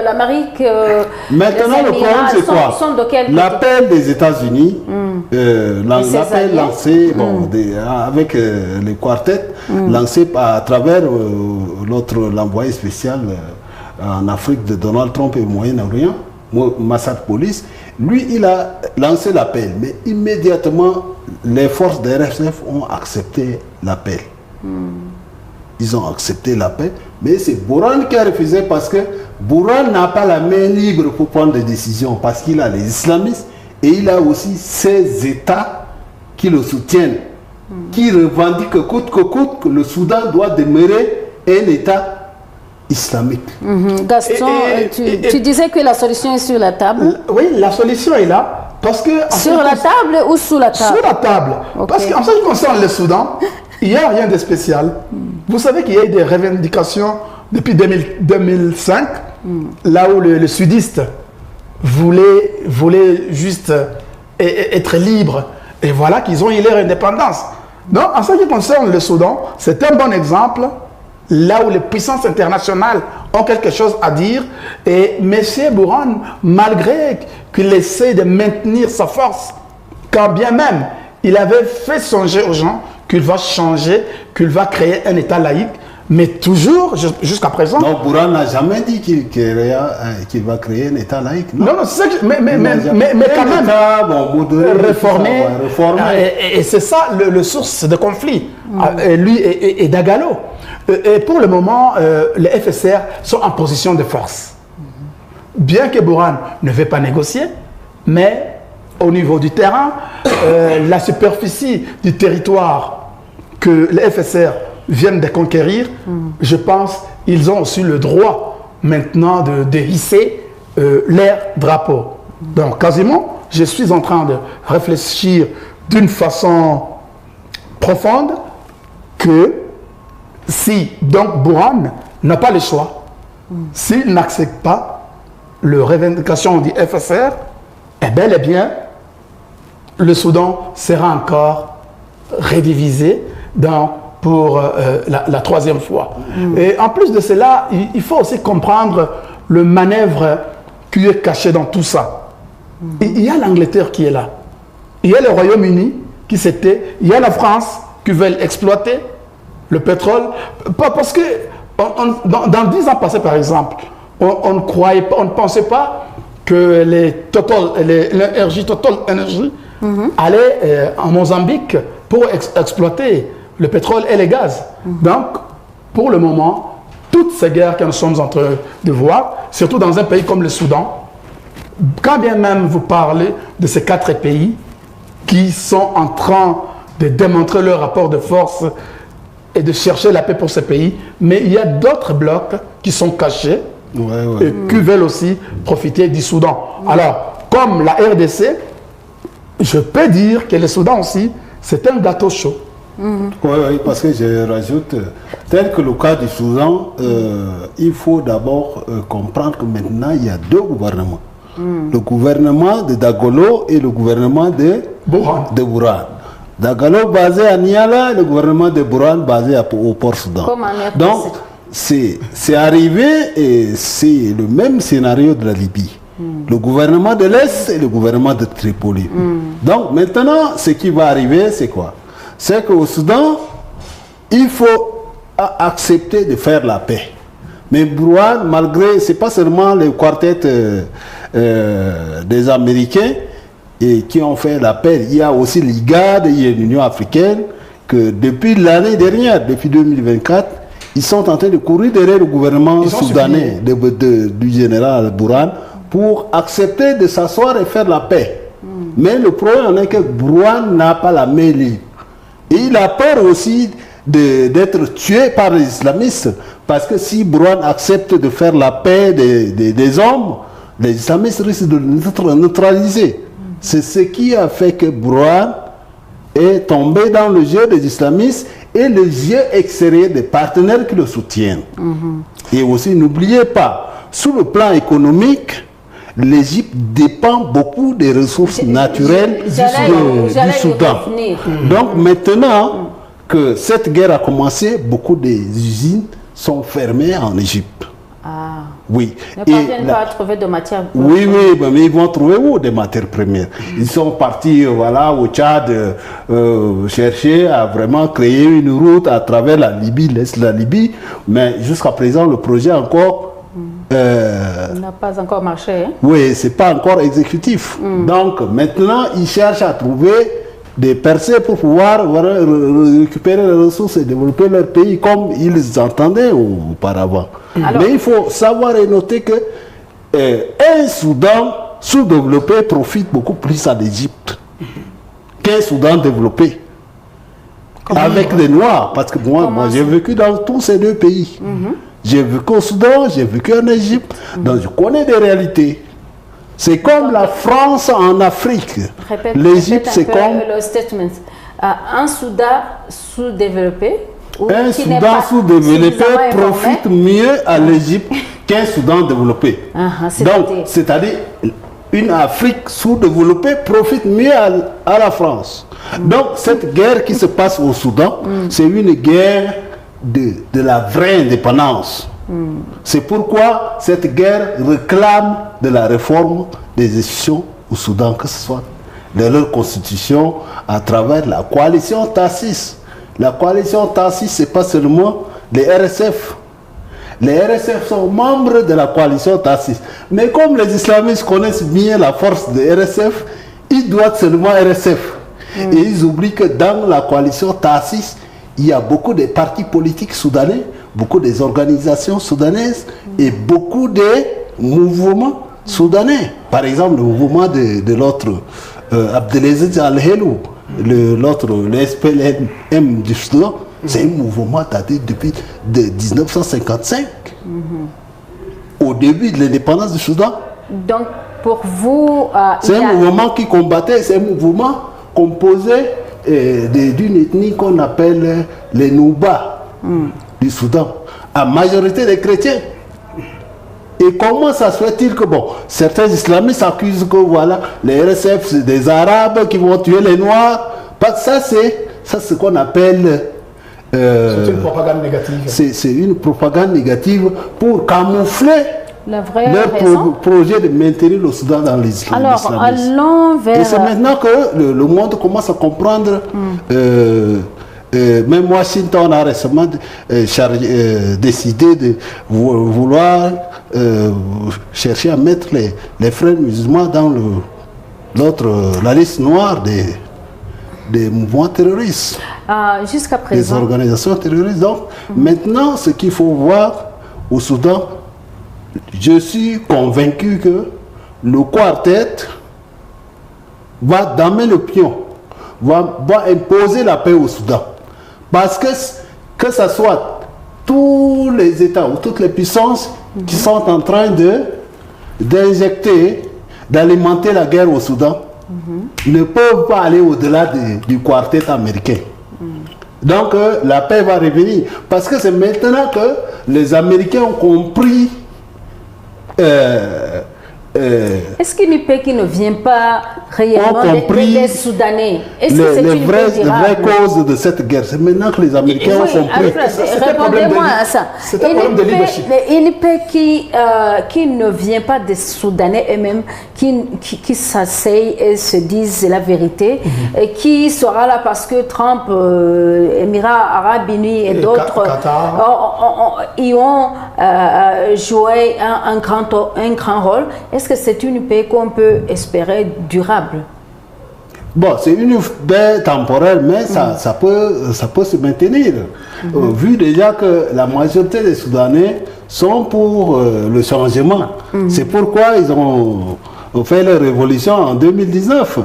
l'Amérique, maintenant, le problème, c'est quoi? L'appel des États-Unis, l'appel lancé avec les quartets, lancé à travers l'envoyé spécial en Afrique de Donald Trump et au Moyen-Orient, Massad Police, lui, il a lancé l'appel, mais immédiatement, les forces de RSF ont accepté l'appel. Ils ont accepté l'appel, mais c'est Bourhan qui a refusé parce que Bourhan n'a pas la main libre pour prendre des décisions parce qu'il a les islamistes et il a aussi ces États qui le soutiennent, qui revendiquent que coûte que le Soudan doit demeurer un État islamique. Gaston, tu disais que la solution est sur la table. Oui, la solution est là. Parce que, sur la table ou sous la table? Sur la table. Okay. Parce qu'en ce qui concerne le Soudan, il n'y a rien de spécial. Vous savez qu'il y a eu des revendications depuis 2005, là où le sudiste voulait juste être libre. Et voilà qu'ils ont eu leur indépendance. Donc, en ce qui concerne le Soudan, c'est un bon exemple, là où les puissances internationales ont quelque chose à dire. Et M. Bourhan, malgré qu'il essaie de maintenir sa force, quand bien même il avait fait songer aux gens qu'il va changer, qu'il va créer un État laïque, mais toujours, jusqu'à présent... Non, Bourhan n'a jamais dit qu'il va créer un État laïque. Non, c'est ça que... Mais quand même, réformer. Et c'est ça le source de conflit, lui et Dagalo. Et pour le moment, les FSR sont en position de force. Bien que Bourhan ne veut pas négocier, mais au niveau du terrain, la superficie du territoire que les FSR viennent de conquérir, je pense qu'ils ont aussi le droit maintenant de hisser leur drapeau. Donc quasiment, je suis en train de réfléchir d'une façon profonde que si donc Bourhan n'a pas le choix, s'il n'accepte pas le revendication du FSR, et bel et bien, le Soudan sera encore redivisé pour la troisième fois. Et en plus de cela, il faut aussi comprendre le manœuvre qui est caché dans tout ça. Il y a l'Angleterre qui est là. Il y a le Royaume-Uni qui s'était... Il y a la France qui veut exploiter le pétrole. Parce que dans 10 ans passés, par exemple, on ne pensait pas que l'énergie Total Energy allait en Mozambique pour exploiter le pétrole et les gaz. Donc, pour le moment, toutes ces guerres que nous sommes en train de voir, surtout dans un pays comme le Soudan, quand bien même vous parlez de ces 4 pays qui sont en train de démontrer leur rapport de force et de chercher la paix pour ces pays, mais il y a d'autres blocs qui sont cachés et qui veulent aussi profiter du Soudan. Alors, comme la RDC, je peux dire que le Soudan aussi, c'est un gâteau chaud. Oui, parce que je rajoute, tel que le cas du Soudan, il faut d'abord comprendre que maintenant, il y a 2 gouvernements. Le gouvernement de Dagalo et le gouvernement de Bourhan. Dagalo basé à Niala, le gouvernement de Bourhan basé au Port-Soudan. Donc, c'est arrivé et c'est le même scénario de la Libye. Le gouvernement de l'Est et le gouvernement de Tripoli. Donc, maintenant, ce qui va arriver, c'est quoi? C'est qu'au Soudan, il faut accepter de faire la paix. Mais Bourhan, malgré, c'est pas seulement le quartet des Américains qui ont fait la paix, il y a aussi l'IGAD, il y a l'Union africaine, que depuis l'année dernière, depuis 2024, ils sont en train de courir derrière le gouvernement soudanais du général Bourhan pour accepter de s'asseoir et faire la paix. Mais le problème est que Brouane n'a pas la main libre. Et il a peur aussi d'être tué par les islamistes. Parce que si Brouane accepte de faire la paix des hommes, les islamistes risquent de nous neutraliser. C'est ce qui a fait que Brouane est tombé dans le jeu des islamistes et le jeu extérieur des partenaires qui le soutiennent. Et aussi, n'oubliez pas, sur le plan économique, l'Égypte dépend beaucoup des ressources naturelles du Soudan. Donc maintenant que cette guerre a commencé, beaucoup des usines sont fermées en Égypte. Ah. Oui. Ne parviennent pas à trouver de matières premières. Oui, oui, mais ils vont trouver où des matières premières? Ils sont partis voilà, au Tchad chercher à vraiment créer une route à travers la Libye, l'Est de la Libye. Mais jusqu'à présent, le projet encore... n'a pas encore marché. Hein? Oui, c'est pas encore exécutif. Donc maintenant, ils cherchent à trouver des percées pour pouvoir voilà, récupérer les ressources et développer leur pays comme ils entendaient auparavant. Alors, mais il faut savoir et noter que un Soudan sous-développé profite beaucoup plus à l'Égypte qu'un Soudan développé. Avec les Noirs, parce que moi j'ai vécu dans tous ces deux pays. J'ai vécu au Soudan, j'ai vécu en Égypte, donc je connais des réalités. C'est comme la France en Afrique. L'Égypte, c'est comme... le statement. Un Soudan sous-développé... Un Soudan sous-développé profite mieux à l'Égypte qu'un Soudan développé. Donc, c'est-à-dire, une Afrique sous-développée profite mieux à la France. Donc, cette guerre qui se passe au Soudan, c'est une guerre de la vraie indépendance. C'est pourquoi cette guerre réclame de la réforme des institutions au Soudan, que ce soit de leur constitution à travers la coalition Tassis. La coalition Tassis, ce n'est pas seulement les RSF. Les RSF sont membres de la coalition Tassis. Mais comme les islamistes connaissent bien la force des RSF, ils doivent seulement RSF. Et ils oublient que dans la coalition Tassis, il y a beaucoup de partis politiques soudanais, beaucoup des organisations soudanaises et beaucoup de mouvements soudanais. Par exemple, le mouvement de l'autre, Abdelaziz Al-Helou, l'autre, le SPLM du Soudan, c'est un mouvement daté depuis 1955, au début de l'indépendance du Soudan. Donc, pour vous... c'est un mouvement qui combattait, c'est un mouvement composé d'une ethnie qu'on appelle les Nouba du Soudan, à majorité des chrétiens. Et comment ça se fait-il que, bon, certains islamistes accusent que, voilà, les RSF, c'est des Arabes qui vont tuer les Noirs. Parce que ça, c'est ce qu'on appelle... c'est une propagande négative. C'est une propagande négative pour camoufler leur projet de maintenir le Soudan dans l'islamisme. Alors, allons vers... Et c'est maintenant que le monde commence à comprendre... même Washington a récemment décidé de vouloir chercher à mettre les frères musulmans dans la liste noire des mouvements terroristes. Jusqu'à présent. Des organisations terroristes. Donc, maintenant, ce qu'il faut voir au Soudan, je suis convaincu que le quartet va damer le pion, va imposer la paix au Soudan. Parce que ce soit tous les États ou toutes les puissances qui sont en train d'injecter, d'alimenter la guerre au Soudan, ne peuvent pas aller au-delà du quartet américain. Donc la paix va revenir. Parce que c'est maintenant que les Américains ont compris... est-ce qu'une paix qui ne vient pas réellement des Soudanais? Est-ce que c'est une paix durable? Les vraies causes de cette guerre, c'est maintenant que les Américains ont compris. Répondez-moi à ça. Une paix qui ne vient pas des Soudanais eux-mêmes, qui s'asseyent et se disent la vérité, et qui sera là parce que Trump, Émirats Arabes Unis et d'autres y ont joué un grand rôle. Est-ce que c'est une paix qu'on peut espérer durable? Bon, c'est une paix temporaire, mais ça peut se maintenir. Vu déjà que la majorité des Soudanais sont pour le changement. C'est pourquoi ils ont fait leur révolution en 2019.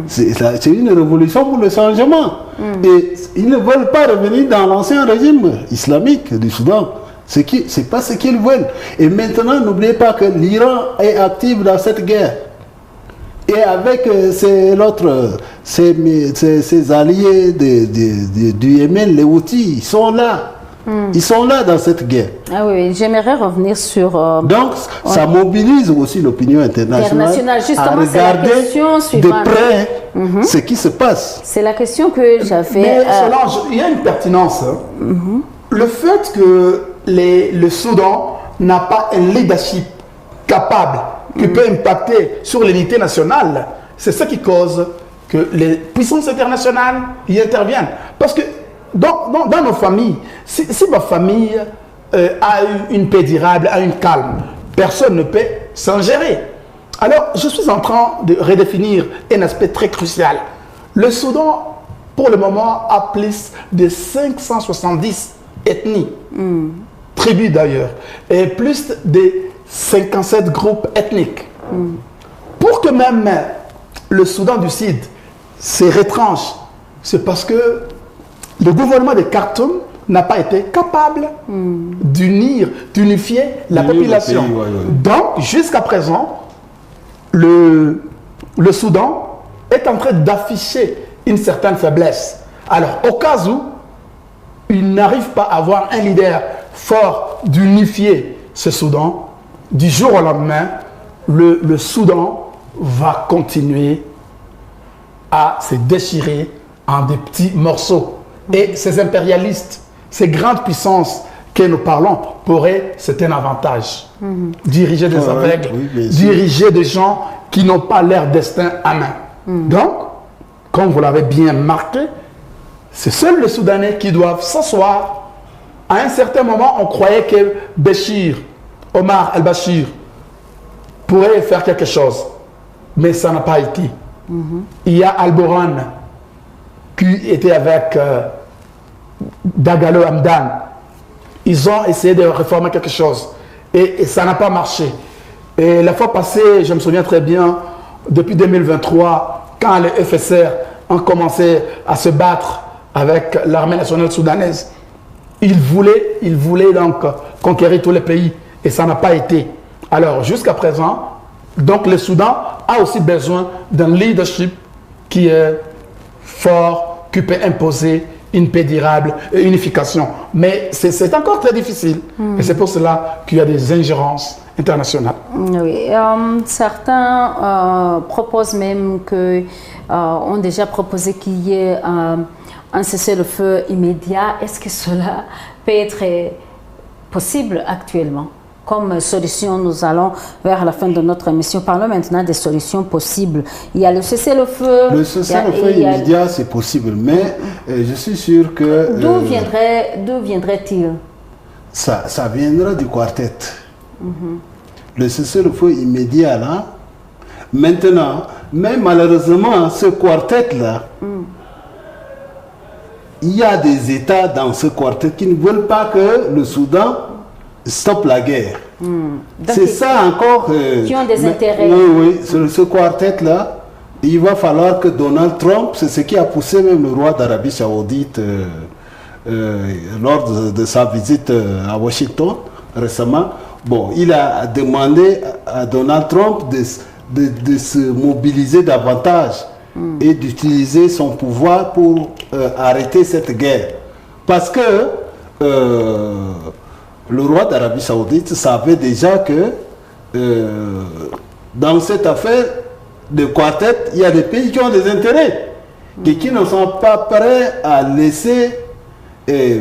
C'est une révolution pour le changement. Et ils ne veulent pas revenir dans l'ancien régime islamique du Soudan. C'est pas ce qu'ils veulent. Et maintenant, n'oubliez pas que l'Iran est actif dans cette guerre. Et avec ses alliés du Yémen, les Houthis, ils sont là. Ils sont là dans cette guerre. Ah oui, j'aimerais revenir sur... Donc, ça mobilise aussi l'opinion internationale justement, à regarder de près ce qui se passe. C'est la question que j'avais... Mais Solange, il y a une pertinence. Le fait que le Soudan n'a pas un leadership capable qui peut impacter sur l'unité nationale, c'est ce qui cause que les puissances internationales y interviennent. Parce que dans nos familles, si ma famille a eu une paix durable, a une calme, personne ne peut s'en gérer. Alors, je suis en train de redéfinir un aspect très crucial. Le Soudan, pour le moment, a plus de 570 ethnies, tribus d'ailleurs, et plus de 57 groupes ethniques. Pour que même le Soudan du Sud se retranche, c'est parce que le gouvernement de Khartoum n'a pas été capable d'unifier la population. Donc, jusqu'à présent, le Soudan est en train d'afficher une certaine faiblesse. Alors, au cas où il n'arrive pas à avoir un leader fort d'unifier ce Soudan, du jour au lendemain, le Soudan va continuer à se déchirer en des petits morceaux. Et ces impérialistes, ces grandes puissances que nous parlons, pourraient, c'est un avantage. Diriger des aveugles, diriger des gens qui n'ont pas leur destin à main. Donc, comme vous l'avez bien marqué, c'est seuls les Soudanais qui doivent s'asseoir. À un certain moment, on croyait que Omar al-Bashir pourrait faire quelque chose, mais ça n'a pas été. Il y a Al-Boran qui était avec Dagalo Hamdan. Ils ont essayé de réformer quelque chose et ça n'a pas marché. Et la fois passée, je me souviens très bien, depuis 2023, quand les FSR ont commencé à se battre avec l'armée nationale soudanaise, ils voulaient donc conquérir tous les pays et ça n'a pas été. Alors jusqu'à présent, donc le Soudan a aussi besoin d'un leadership qui est fort, qui peut imposer une paix durable et une unification. Mais c'est encore très difficile. Et c'est pour cela qu'il y a des ingérences internationales. Oui, certains proposent même ont déjà proposé qu'il y ait un cessez-le-feu immédiat. Est-ce que cela peut être possible actuellement? Comme solution, nous allons vers la fin de notre émission. Parlons maintenant des solutions possibles. Il y a le cessez-le-feu. Le cessez-le-feu immédiat, c'est possible, mais je suis sûr que... D'où viendrait-il? Ça viendra du quartet. Le cessez-le-feu immédiat, là, maintenant, mais malheureusement, ce quartet-là, il y a des États dans ce quartet qui ne veulent pas que le Soudan stoppe la guerre. C'est ça encore... qui ont des intérêts. Oui, ce quartet-là, il va falloir que Donald Trump, c'est ce qui a poussé même le roi d'Arabie Saoudite lors de sa visite à Washington récemment. Bon, il a demandé à Donald Trump de se mobiliser davantage et d'utiliser son pouvoir pour arrêter cette guerre. Parce que le roi d'Arabie Saoudite savait déjà que dans cette affaire de quartet, il y a des pays qui ont des intérêts et qui ne sont pas prêts à laisser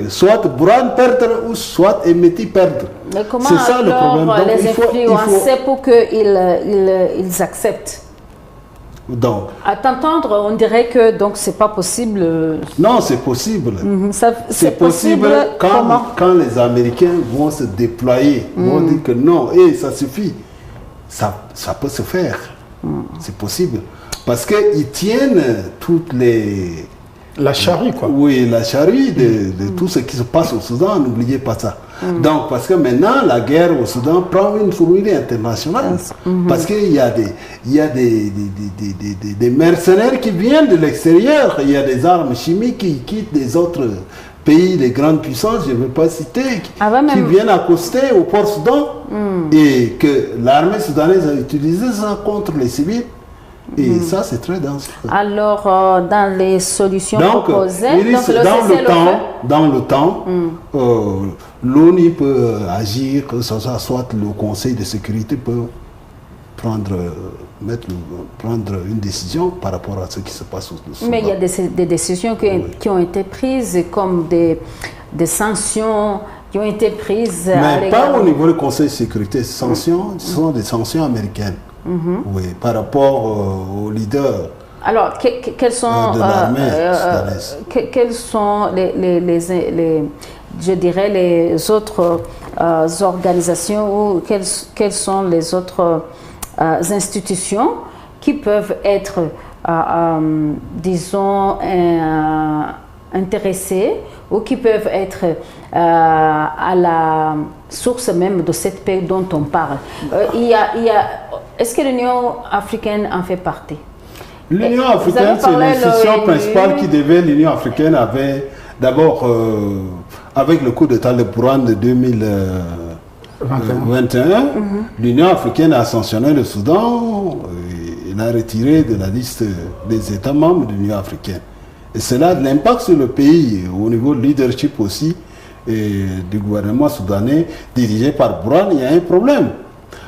soit Bourhan perdre ou soit Emeti perdre. C'est ça le problème. Donc, les influencer pour qu'ils acceptent? Donc, à t'entendre, on dirait que donc c'est pas possible. Non, c'est possible. C'est possible quand les Américains vont se déployer, vont dire que non, ça suffit. Ça peut se faire. C'est possible. Parce qu'ils tiennent toutes les La charrue, quoi. Oui, la charrue de tout ce qui se passe au Soudan, n'oubliez pas ça. Donc, parce que maintenant, la guerre au Soudan prend une tournure internationale. Parce qu'il y a des mercenaires qui viennent de l'extérieur. Il y a des armes chimiques qui quittent des autres pays, des grandes puissances, je ne veux pas citer, qui viennent accoster au port Soudan. Et que l'armée soudanaise a utilisé ça contre les civils. Et ça, c'est très dangereux. Alors, dans les solutions proposées, dans le temps, l'ONU peut agir, que ce soit le Conseil de sécurité peut prendre une décision par rapport à ce qui se passe au Soudan. Mais il y a des décisions qui ont été prises, comme des sanctions qui ont été prises. Mais pas au niveau du Conseil de sécurité. Ces sanctions, ce sont des sanctions américaines. Oui, par rapport aux leaders. Alors, quels sont je dirais, les autres organisations ou quelles sont les autres institutions qui peuvent être, disons, intéressées ou qui peuvent être à la source même de cette paix dont on parle. Est-ce que l'Union africaine en fait partie? L'Union africaine, c'est l'institution principale qui devait. L'Union africaine avait d'abord, avec le coup d'État de Bourane de 2021, l'Union africaine a sanctionné le Soudan et l'a retiré de la liste des États membres de l'Union africaine. Et cela a de l'impact sur le pays, au niveau de leadership aussi, et du gouvernement soudanais dirigé par Bourane, il y a un problème.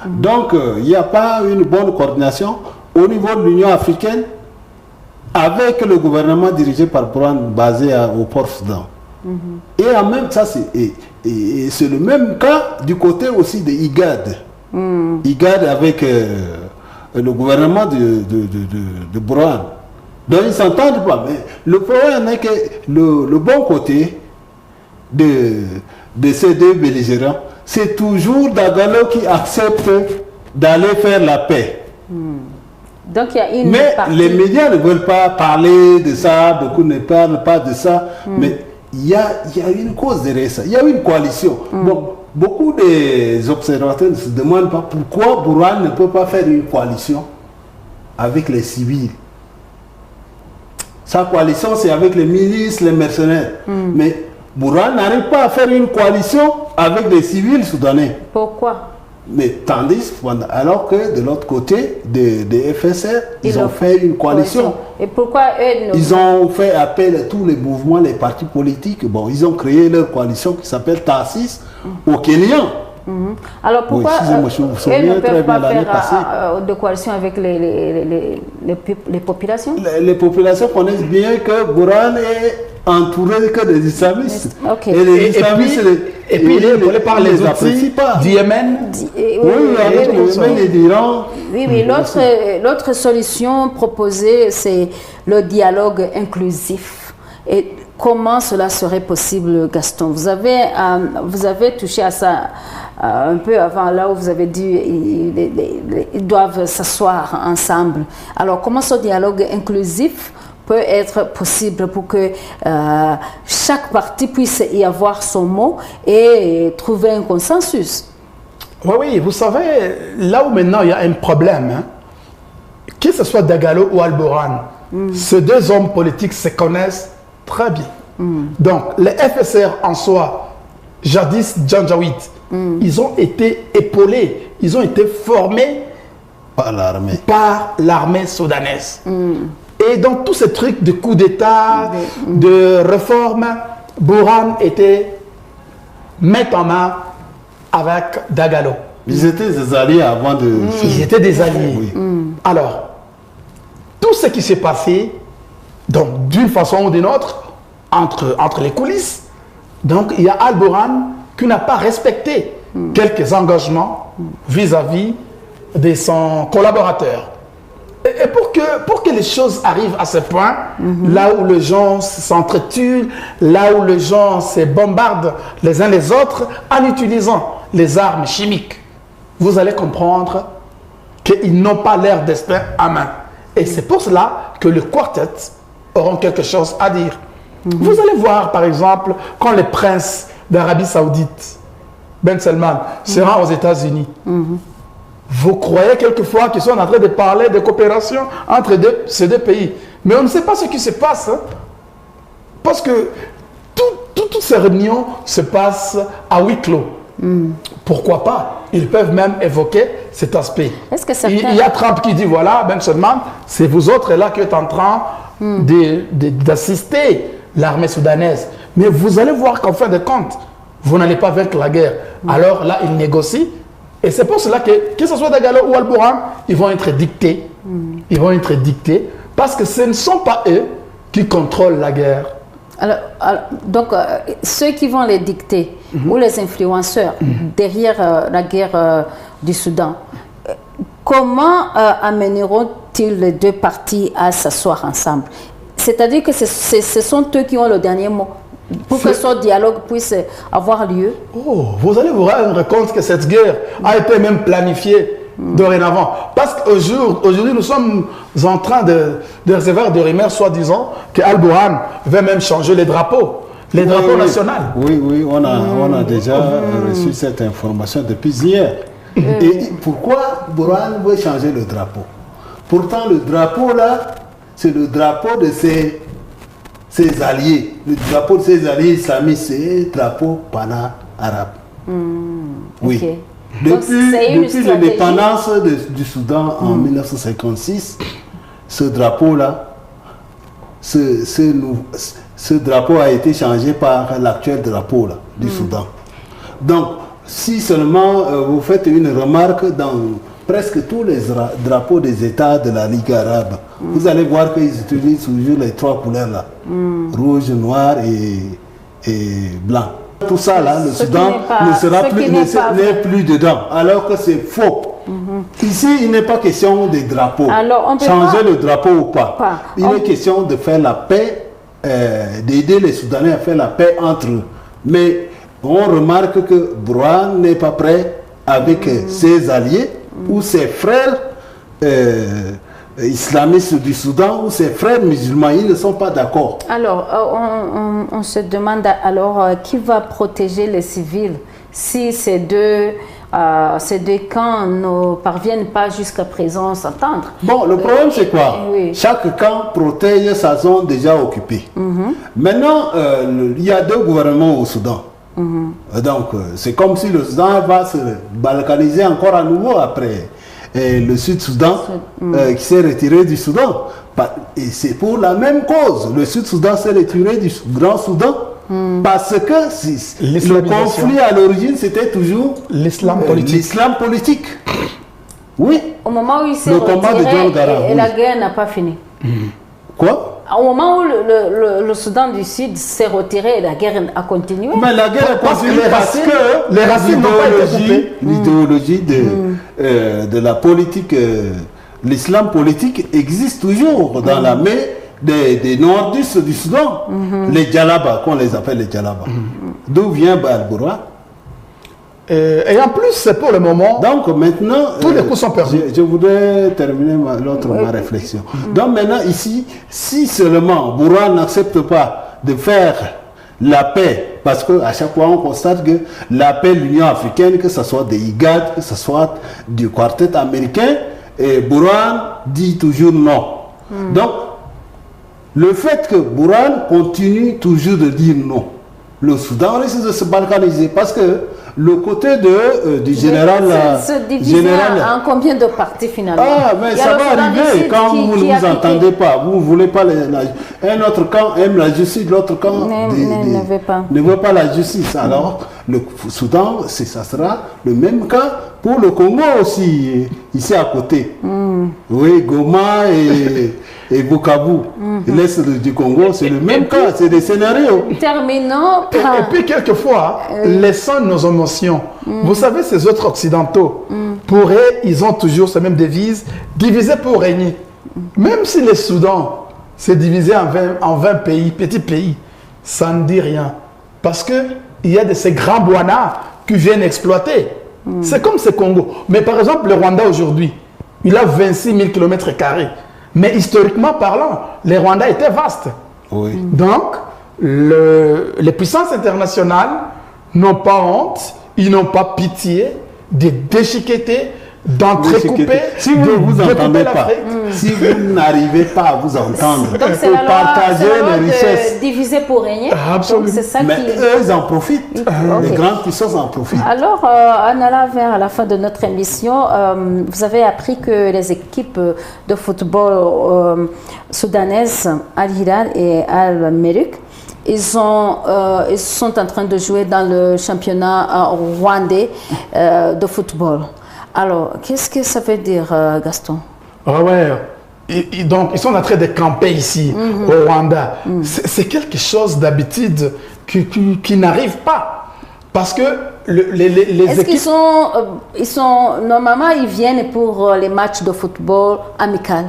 Donc, il n'y a pas une bonne coordination au niveau de l'Union africaine avec le gouvernement dirigé par Bourane basé au port Soudan. Et en même temps, c'est le même cas du côté aussi de IGAD. IGAD avec le gouvernement de Bourane. Donc, ils ne s'entendent pas. Mais le problème est que le bon côté de ces deux belligérants, c'est toujours Dagalo qui accepte d'aller faire la paix. Donc, il y a une mais partie... les médias ne veulent pas parler de ça, beaucoup ne parlent pas de ça, mais il y a une cause derrière ça, il y a une coalition. Donc, beaucoup des observateurs ne se demandent pas pourquoi Bourane ne peut pas faire une coalition avec les civils. Sa coalition, c'est avec les milices, les mercenaires. Mais Bourane n'arrive pas à faire une coalition avec les civils soudanais. Pourquoi? Mais tandis, alors que de l'autre côté, des FSR, ils ont fait une coalition. Et pourquoi eux Ils ont fait appel à tous les mouvements, les partis politiques. Bon, ils ont créé leur coalition qui s'appelle TASIS au Kenya. Alors pourquoi eux ne peuvent pas faire de coalition avec les populations? Les populations connaissent bien que Bourane est entouré que des islamistes. Okay. Et les islamistes, et puis il est épaulé par les outils du Yémen. Oui, avec le Yémen et l'Iran. Oui, l'autre solution proposée, c'est le dialogue inclusif. Et comment cela serait possible, Gaston? Vous avez touché à ça un peu avant, là où vous avez dit ils doivent s'asseoir ensemble. Alors, comment ce dialogue inclusif peut être possible pour que chaque parti puisse y avoir son mot et trouver un consensus? Oui, vous savez, là où maintenant il y a un problème, hein, que ce soit Dagalo ou Al-Bourane, ces deux hommes politiques se connaissent très bien. Donc, les FSR en soi, jadis Janjaweed, ils ont été épaulés, ils ont été formés par l'armée soudanaise. Et dans tous ces trucs de coup d'État, de réforme, Bourane était main en main avec Dagalo. Ils étaient des alliés avant de... Ils étaient des alliés. Oui. Alors, tout ce qui s'est passé, donc d'une façon ou d'une autre, entre les coulisses, donc il y a Al-Bourane qui n'a pas respecté quelques engagements vis-à-vis de son collaborateur. Et pour que les choses arrivent à ce point, là où les gens s'entretuent, là où les gens se bombardent les uns les autres en utilisant les armes chimiques, vous allez comprendre qu'ils n'ont pas leur destin à main. Et c'est pour cela que le quartet auront quelque chose à dire. Vous allez voir, par exemple, quand le prince d'Arabie Saoudite, Ben Salman, se rend aux États-Unis, vous croyez quelquefois qu'ils sont en train de parler de coopération entre ces deux pays. Mais on ne sait pas ce qui se passe. Hein, parce que toutes ces réunions se passent à huis clos. Pourquoi pas? Ils peuvent même évoquer cet aspect. Est-ce que certains... Il y a Trump qui dit, voilà, Ben Salman, c'est vous autres là qui êtes en train d'assister l'armée soudanaise. Mais vous allez voir qu'en fin de compte, vous n'allez pas vaincre la guerre. Alors là, ils négocient. Et c'est pour cela que ce soit Dagalo ou Al-Burhan, ils vont être dictés. Ils vont être dictés parce que ce ne sont pas eux qui contrôlent la guerre. Donc, ceux qui vont les dicter ou les influenceurs derrière la guerre du Soudan, comment amèneront-ils les deux parties à s'asseoir ensemble? C'est-à-dire que ce sont eux qui ont le dernier mot pour que ce dialogue puisse avoir lieu. Oh, vous allez vous rendre compte que cette guerre a été même planifiée dorénavant. Parce qu'aujourd'hui, nous sommes en train de recevoir des rumeurs, soi-disant, qu'Al-Burhan veut même changer les drapeaux. Les drapeaux nationaux. Oui, on a déjà reçu cette information depuis hier. Et pourquoi Burhan veut changer le drapeau? Pourtant, le drapeau là, c'est le drapeau de ses alliés. Le drapeau de ses alliés islamistes, c'est le drapeau pana-arabe. Oui. Okay. Depuis l'indépendance du Soudan en 1956, ce drapeau-là, ce drapeau a été changé par l'actuel drapeau là, du Soudan. Donc, si seulement vous faites une remarque dans presque tous les drapeaux des États de la Ligue arabe, vous allez voir qu'ils utilisent toujours les trois couleurs là, rouge, noir et blanc. Tout ça là, le Soudan n'est plus dedans, alors que c'est faux. Ici, il n'est pas question des drapeaux. Changer le drapeau ou pas. Il est question de faire la paix, d'aider les Soudanais à faire la paix entre eux. Mais on remarque que Burhan n'est pas prêt avec ses alliés ou ses frères islamistes du Soudan ou ses frères musulmans. Ils ne sont pas d'accord. Alors, on se demande alors qui va protéger les civils si ces deux camps ne parviennent pas jusqu'à présent à s'entendre. Bon, le problème c'est quoi? Chaque camp protège sa zone déjà occupée. Maintenant, il y a deux gouvernements au Soudan. Donc, c'est comme si le Soudan va se balkaniser encore à nouveau après le Sud-Soudan qui s'est retiré du Soudan. Et c'est pour la même cause. Le Sud-Soudan s'est retiré du Grand Soudan parce que le conflit à l'origine, c'était toujours l'islam politique. Oui. Au moment où il s'est retiré, et la guerre n'a pas fini. Quoi? Au moment où le Soudan du Sud s'est retiré, la guerre a continué. Mais la guerre a continué parce que les racines n'ont pas été coupées. L'idéologie de la politique, l'islam politique existe toujours dans la main des nordistes du Soudan. Les Djalaba, qu'on les appelle les Djalaba. D'où vient Al-Burhan? Et en plus, c'est pour le moment. Donc maintenant, tous les coups sont perdus. Je voudrais terminer ma réflexion. Donc maintenant, ici, si seulement Burhan n'accepte pas de faire la paix, parce qu'à chaque fois on constate que la paix de l'Union africaine, que ce soit des IGAD, que ce soit du quartet américain, et Burhan dit toujours non. Donc, le fait que Burhan continue toujours de dire non, le Soudan risque de se balkaniser parce que le côté du général... Se diviser en combien de parties finalement? Ah, mais ça va arriver quand vous ne vous entendez pas. Vous ne voulez pas... un autre camp aime la justice, l'autre camp ne veut pas la justice. Alors, le Soudan, ça sera le même cas pour le Congo aussi, ici à côté. Oui, Goma et Bukavu, l'Est du Congo, c'est le même cas, c'est des scénarios. Terminons par... Et puis quelquefois, laissons nos émotions. Vous savez, ces autres occidentaux, pour eux, ils ont toujours ces mêmes devises, diviser pour régner. Même si le Soudan s'est divisé en 20 pays, petits pays, ça ne dit rien. Parce qu'il y a de ces grands boinas qui viennent exploiter. C'est comme ce Congo. Mais par exemple, le Rwanda aujourd'hui, il a 26 000 km². Mais historiquement parlant, les Rwandais étaient vastes. Oui. Donc, les puissances internationales n'ont pas honte, ils n'ont pas pitié de déchiqueter, d'entrecouper, si vous de ne vous découper entendez pas, l'Afrique. si vous n'arrivez pas à vous entendre, Donc c'est pour la loi, partager c'est la loi les richesses. de diviser pour régner. Absolument. Donc c'est ça Mais qui... eux, ils en profitent. Les Ok. grandes puissances en profitent. Alors, en allant vers la fin de notre émission, vous avez appris que les équipes de football soudanaises, Al-Hilal et Al-Merrikh, ils sont en train de jouer dans le championnat rwandais de football. Alors, qu'est-ce que ça veut dire, Gaston? Ah ouais. Donc, ils sont en train de camper ici, au Rwanda. C'est quelque chose d'habitude qui n'arrive pas. Parce que les Est-ce équipes... normalement, ils viennent pour les matchs de football amical.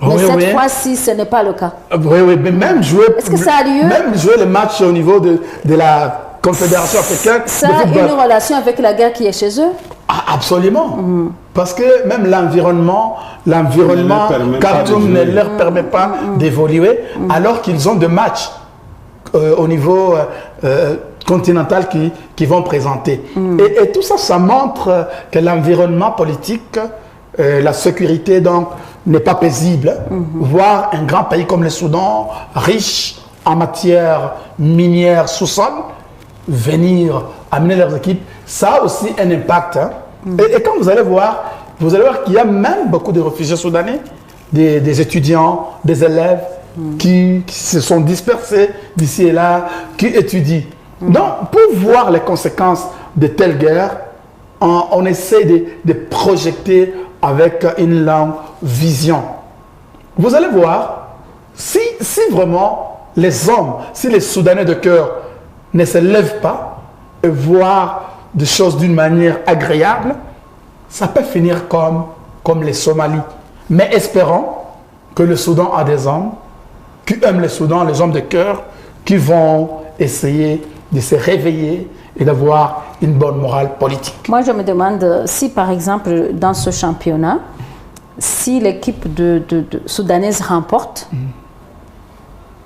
Mais Oui, cette oui. fois-ci, ce n'est pas le cas. Oui, oui, mais même jouer... Est-ce que ça a lieu? Même jouer les matchs au niveau de la Confédération africaine Ça de a football. une relation avec la guerre qui est chez eux? Ah, absolument. Parce que même l'environnement, Ne leur permet pas Khartoum de ne jouer. leur permet pas d'évoluer, alors qu'ils ont des matchs au niveau continental qui vont présenter. Et tout ça, ça montre que l'environnement politique, la sécurité donc n'est pas paisible. Voir un grand pays comme le Soudan, riche en matière minière sous-sol, venir amener leurs équipes, ça a aussi un impact. Hein. Et quand vous allez voir qu'il y a même beaucoup de réfugiés soudanais, des étudiants, des élèves qui se sont dispersés d'ici et là, qui étudient. Donc, pour voir les conséquences de telles guerres, on essaie de projeter avec une longue vision. Vous allez voir, si vraiment les hommes, si les Soudanais de cœur ne se lèvent pas et voir des choses d'une manière agréable, ça peut finir comme les Somalis. Mais espérons que le Soudan a des hommes qui aiment le Soudan, les hommes de cœur, qui vont essayer de se réveiller et d'avoir une bonne morale politique. Moi, je me demande si, par exemple, dans ce championnat, si l'équipe de soudanaise remporte,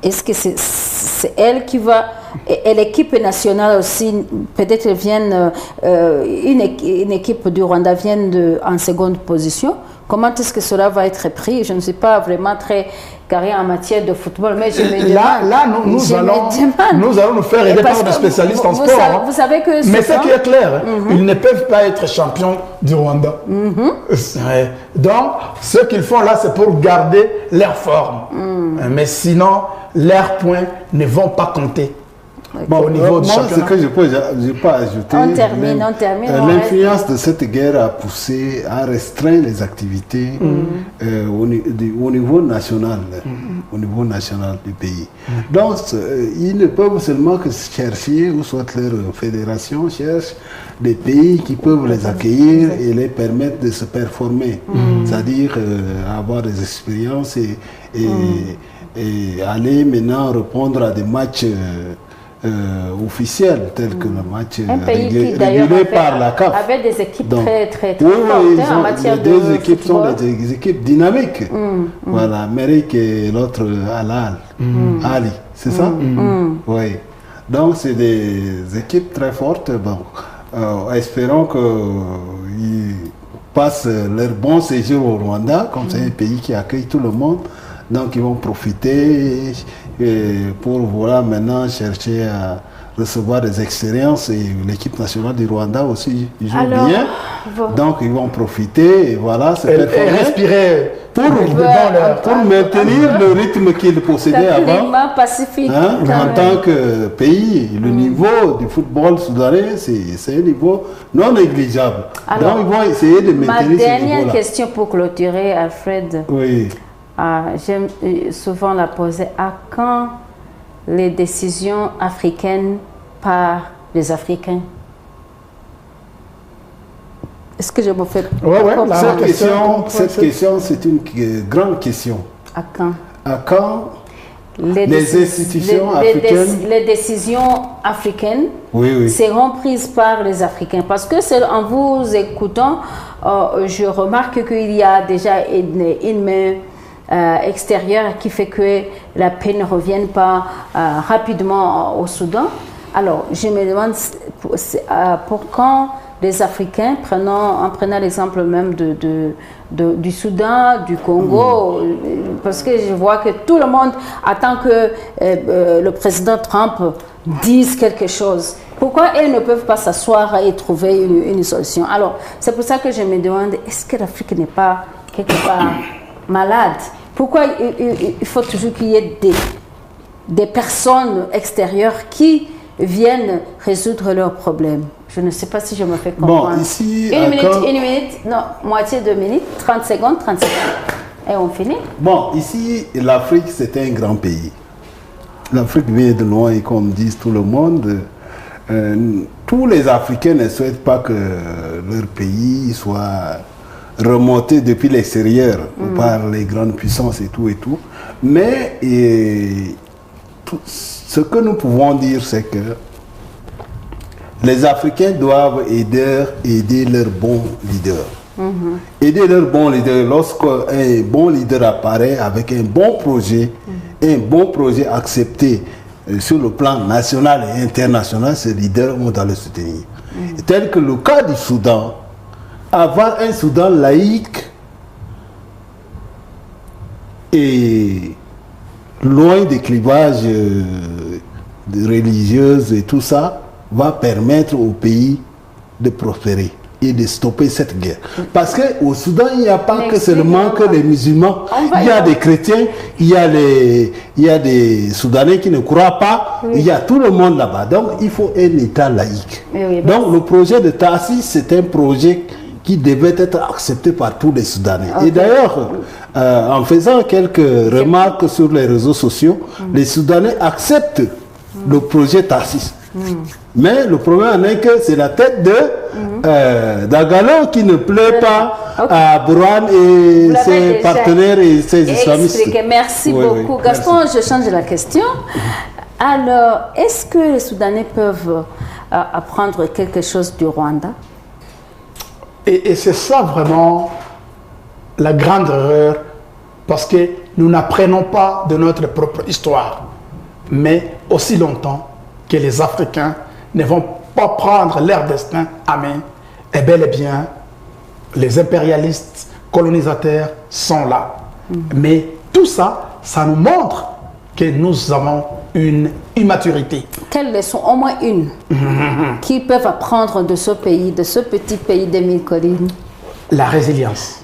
est-ce que c'est elle qui va... Et l'équipe nationale aussi, peut-être viennent, une équipe du Rwanda vient en seconde position. Comment est-ce que cela va être pris? Je ne suis pas vraiment très carré en matière de football, mais je me demande. Là, nous allons nous faire aider par des spécialistes en sport. Vous savez que mais ce qui est clair, ils ne peuvent pas être champions du Rwanda. Donc, ce qu'ils font là, c'est pour garder leur forme. Mais sinon, leurs points ne vont pas compter. Bon, au niveau du moi, championnat. ce que je peux ajouter, On termine. l'influence de cette guerre a poussé à restreindre les activités au niveau national, au niveau national du pays. Donc, ils ne peuvent seulement que chercher, ou soit leur fédération cherche des pays qui peuvent les accueillir et les permettre de se performer, c'est-à-dire avoir des expériences et aller maintenant répondre à des matchs officiels tels que le match régulé par la CAF. Avec des équipes Donc, très oui, fortes en matière les de deux équipes football. sont des équipes dynamiques. Voilà, Merrikh et l'autre Al-Ahly. Ali, c'est ça? Oui. Donc, c'est des équipes très fortes. Bon, espérons qu'ils passent leur bon séjour au Rwanda, comme c'est un pays qui accueille tout le monde. Donc, ils vont profiter pour voilà, maintenant chercher à recevoir des expériences. Et l'équipe nationale du Rwanda aussi joue bien. Donc, ils vont profiter et voilà, se et respirer pour maintenir le rythme qu'ils possédaient avant. Pacifique. Hein, en tant que pays, le niveau du football soudanais, c'est un niveau non négligeable. Alors, donc, ils vont essayer de maintenir ce niveau-là. Ma dernière question pour clôturer, Alfred. Oui. J'aime souvent la poser. À quand les décisions africaines par les Africains? Est-ce que je me fais cette question, c'est une grande question. À quand? À quand les institutions africaines, les décisions africaines seront prises par les Africains? Parce que en vous écoutant, je remarque qu'il y a déjà une main extérieure qui fait que la paix ne revienne pas rapidement au Soudan. Alors, je me demande pour quand les Africains, en prenant l'exemple même du Soudan, du Congo, parce que je vois que tout le monde attend que le président Trump dise quelque chose. Pourquoi ils ne peuvent pas s'asseoir et trouver une solution? Alors, c'est pour ça que je me demande, est-ce que l'Afrique n'est pas quelque part malade? Pourquoi il faut toujours qu'il y ait des personnes extérieures qui viennent résoudre leurs problèmes? Je ne sais pas si je me fais comprendre. Bon, ici, une minute, non, moitié 2 minutes, 30 secondes. Et on finit. Bon, ici, l'Afrique, c'est un grand pays. L'Afrique vient de loin et comme dit tout le monde, tous les Africains ne souhaitent pas que leur pays soit remonté depuis l'extérieur par les grandes puissances et tout et tout. Mais ce que nous pouvons dire, c'est que les Africains doivent aider leurs bons leaders. Aider leurs bons leaders. Lorsqu'un bon leader apparaît avec un bon projet accepté sur le plan national et international, ces leaders vont le soutenir. Tel que le cas du Soudan, avoir un Soudan laïque et loin des clivages religieux et tout ça, va permettre au pays de prospérer et de stopper cette guerre. Parce qu'au Soudan, il n'y a pas que seulement que les musulmans. Il y a des chrétiens, il y a des Soudanais qui ne croient pas, il y a tout le monde là-bas. Donc, il faut un État laïque. Donc, le projet de Tassis, c'est un projet qui devait être accepté par tous les Soudanais. Et d'ailleurs, en faisant quelques remarques sur les réseaux sociaux, les Soudanais acceptent le projet Tassis. Mais le problème est que c'est la tête de Dagalo qui ne plaît pas à Bourhan et ses partenaires et ses islamistes. Merci beaucoup. Gaston, je change la question. Alors, est-ce que les Soudanais peuvent apprendre quelque chose du Rwanda? Et c'est ça vraiment la grande erreur, parce que nous n'apprenons pas de notre propre histoire, mais aussi longtemps que les Africains ne vont pas prendre leur destin à main, et bel et bien, les impérialistes, colonisateurs sont là. Mais tout ça, ça nous montre que nous avons une immaturité. Quelles leçons, au moins une, qu'ils peuvent apprendre de ce pays, de ce petit pays des 1000 collines? La résilience.